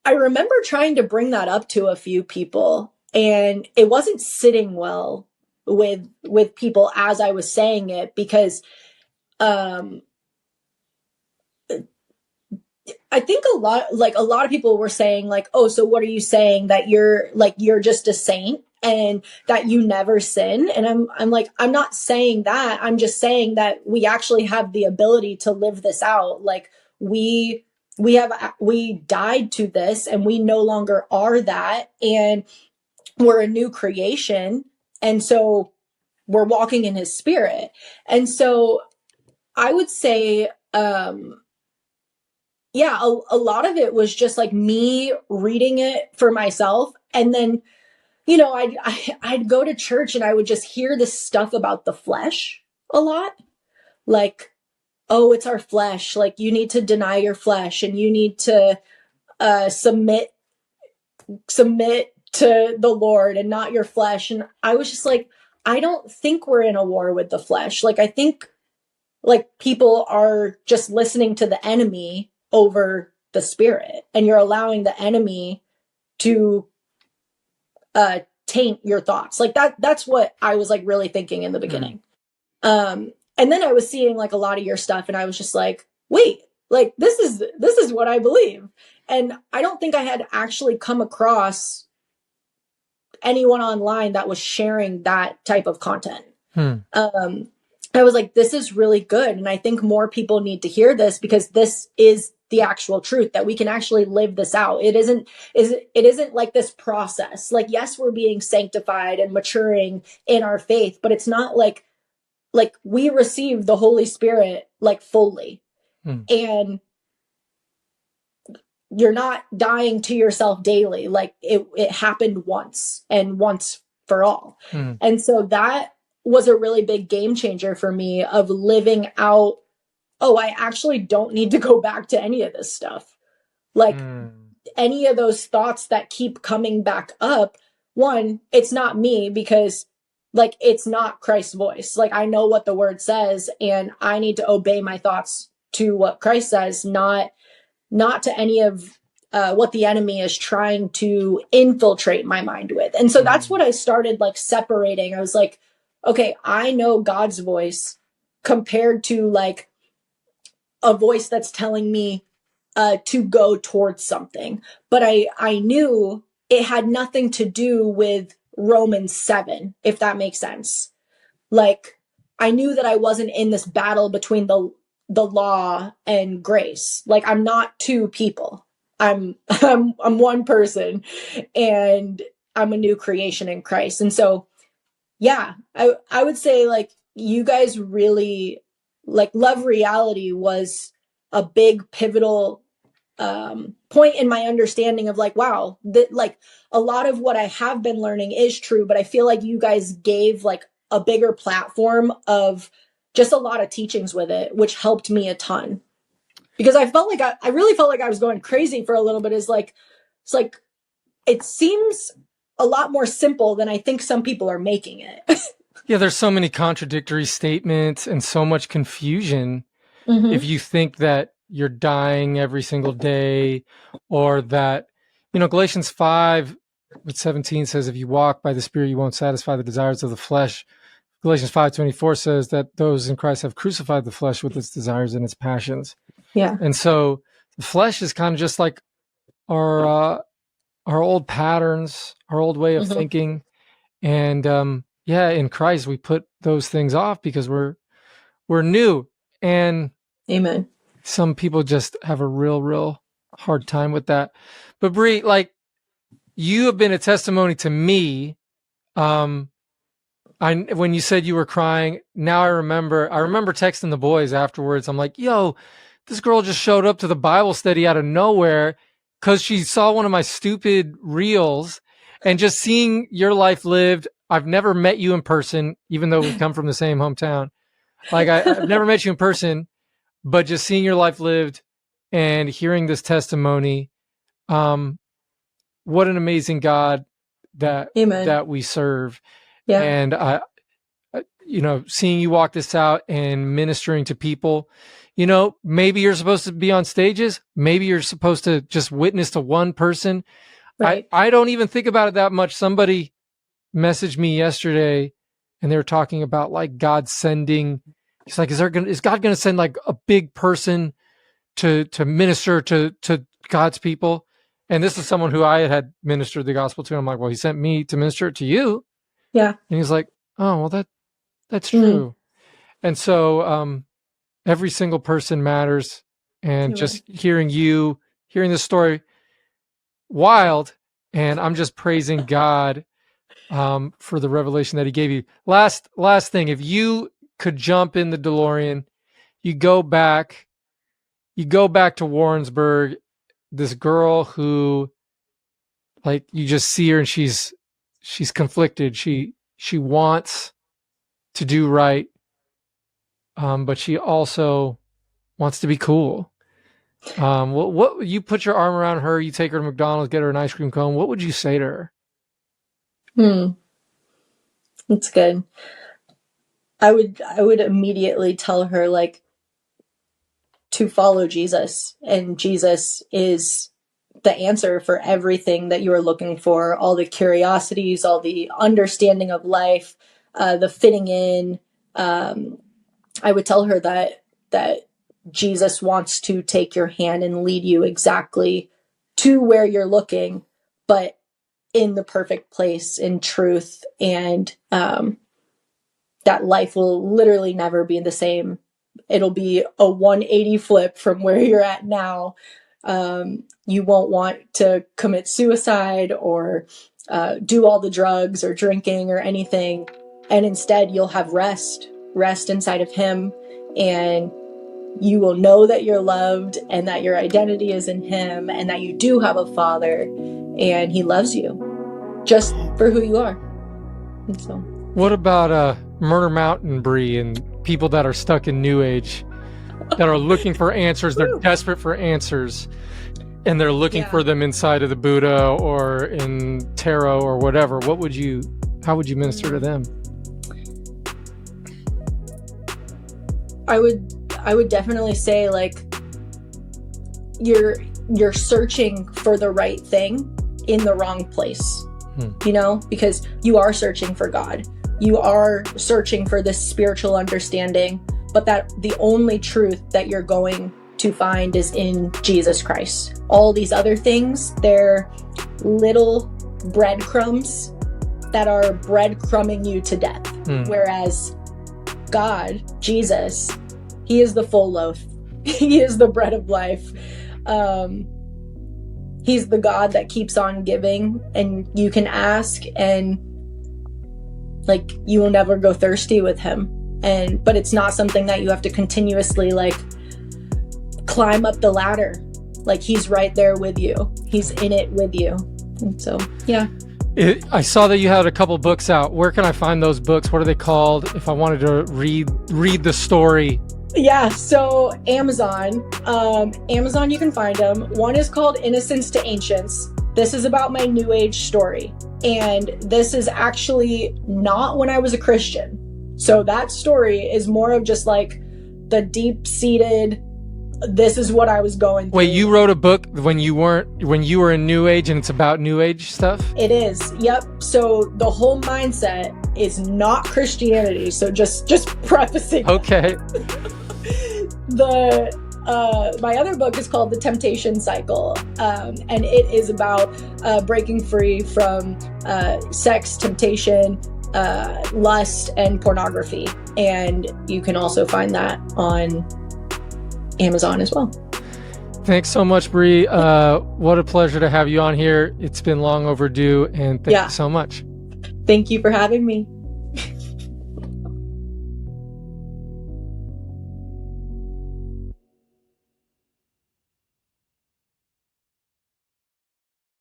I remember trying to bring that up to a few people, and it wasn't sitting well with people as I was saying it, because I think a lot of people were saying like, oh, so what are you saying, that you're just a saint and that you never sin? And I'm like, I'm not saying that. I'm just saying that we actually have the ability to live this out. Like we died to this and we no longer are that, and we're a new creation. And so we're walking in his Spirit. And so I would say, yeah, a lot of it was just like me reading it for myself. And then, you know, I'd go to church and I would just hear this stuff about the flesh a lot. Like, oh, it's our flesh. Like, you need to deny your flesh and you need to submit to the Lord and not your flesh. And I was just like, I don't think we're in a war with the flesh. Like, I think like people are just listening to the enemy over the Spirit, and you're allowing the enemy to taint your thoughts. Like that's what I was like really thinking in the beginning. And then I was seeing like a lot of your stuff and I was just like, wait, like this is what I believe. And I don't think I had actually come across anyone online that was sharing that type of content. I was like, this is really good. And I think more people need to hear this, because this is the actual truth, that we can actually live this out. It isn't like this process. Like, yes, we're being sanctified and maturing in our faith, but it's not like we receive the Holy Spirit like fully. And you're not dying to yourself daily. Like it happened once and once for all. And so that was a really big game changer for me, of living out, oh, I actually don't need to go back to any of this stuff. Like any of those thoughts that keep coming back up, one, it's not me, because like it's not Christ's voice. Like I know what the word says and I need to obey my thoughts to what Christ says, not to any of what the enemy is trying to infiltrate my mind with. And so that's what I started like separating. I was like, okay, I know God's voice compared to like a voice that's telling me to go towards something. But I knew it had nothing to do with Romans 7, if that makes sense. Like I knew that I wasn't in this battle between the law and grace. Like I'm not two people. I'm one person, and I'm a new creation in Christ. And so yeah, I would say like you guys really like Love Reality was a big pivotal point in my understanding of like, wow, that like a lot of what I have been learning is true, but I feel like you guys gave like a bigger platform of just a lot of teachings with it, which helped me a ton. Because I felt like I really felt like I was going crazy for a little bit. It's like it seems a lot more simple than I think some people are making it. Yeah, there's so many contradictory statements and so much confusion. If you think that you're dying every single day, or that, Galatians 5:17 says, if you walk by the Spirit, you won't satisfy the desires of the flesh. Galatians 5:24 says that those in Christ have crucified the flesh with its desires and its passions. Yeah. And so the flesh is kind of just like our old patterns, our old way of thinking. And in Christ, we put those things off because we're new. And Amen. some people just have a real hard time with that. But Brie, like, you have been a testimony to me. When you said you were crying, now I remember texting the boys afterwards. I'm like, yo, this girl just showed up to the Bible study out of nowhere because she saw one of my stupid reels, and just seeing your life lived. I've never met you in person, even though we come from the same hometown. Like I've never met you in person, but just seeing your life lived and hearing this testimony, what an amazing God that we serve. Yeah. And seeing you walk this out and ministering to people, maybe you're supposed to be on stages. Maybe you're supposed to just witness to one person. Right. I don't even think about it that much. Somebody messaged me yesterday and they were talking about like God sending. It's like, is God going to send like a big person to minister to God's people? And this is someone who I had ministered the gospel to. I'm like, well, he sent me to minister it to you. Yeah. And he's like, oh, well, that's true. And so every single person matters. And just hearing this story, wild. And I'm just praising God for the revelation that he gave you. Last thing, if you could jump in the DeLorean, you go back to Warrensburg, this girl who, like, you just see her and she's conflicted. She wants to do right, but she also wants to be cool. What you put your arm around her, you take her to McDonald's, get her an ice cream cone. What would you say to her? That's good. I would immediately tell her like to follow Jesus, and Jesus is the answer for everything that you are looking for, all the curiosities, all the understanding of life, the fitting in. I would tell her that Jesus wants to take your hand and lead you exactly to where you're looking, but in the perfect place, in truth, and that life will literally never be the same. It'll be a 180 flip from where you're at now. You won't want to commit suicide or do all the drugs or drinking or anything. And instead, you'll have rest inside of him. And you will know that you're loved and that your identity is in him and that you do have a father and he loves you just for who you are. And so, what about Murder Mountain, Brie, and people that are stuck in New Age, that are looking for answers? They're desperate for answers, and they're looking for them inside of the Buddha or in tarot or whatever. How would you minister to them? I would definitely say like you're searching for the right thing in the wrong place. Because you are searching for God. You are searching for this spiritual understanding, but that the only truth that you're going to find is in Jesus Christ. All these other things, they're little breadcrumbs that are breadcrumbing you to death. Whereas God, Jesus, he is the full loaf. He is the bread of life. He's the God that keeps on giving, and you can ask and Like, you will never go thirsty with him. But it's not something that you have to continuously like climb up the ladder. Like, he's right there with you. He's in it with you. And so, yeah. I saw that you had a couple books out. Where can I find those books? What are they called? If I wanted to read the story. Yeah, so Amazon, you can find them. One is called Innocence to Ancients. This is about my New Age story. And this is actually not when I was a Christian. So that story is more of just like the deep-seated, this is what I was going through. Wait, you wrote a book when you were in New Age, and it's about New Age stuff? It is. Yep. So the whole mindset is not Christianity. So just prefacing. Okay. My other book is called The Temptation Cycle, and it is about breaking free from sex, temptation, lust, and pornography. And you can also find that on Amazon as well. Thanks so much, Brie. What a pleasure to have you on here. It's been long overdue, and thank you so much. Thank you for having me.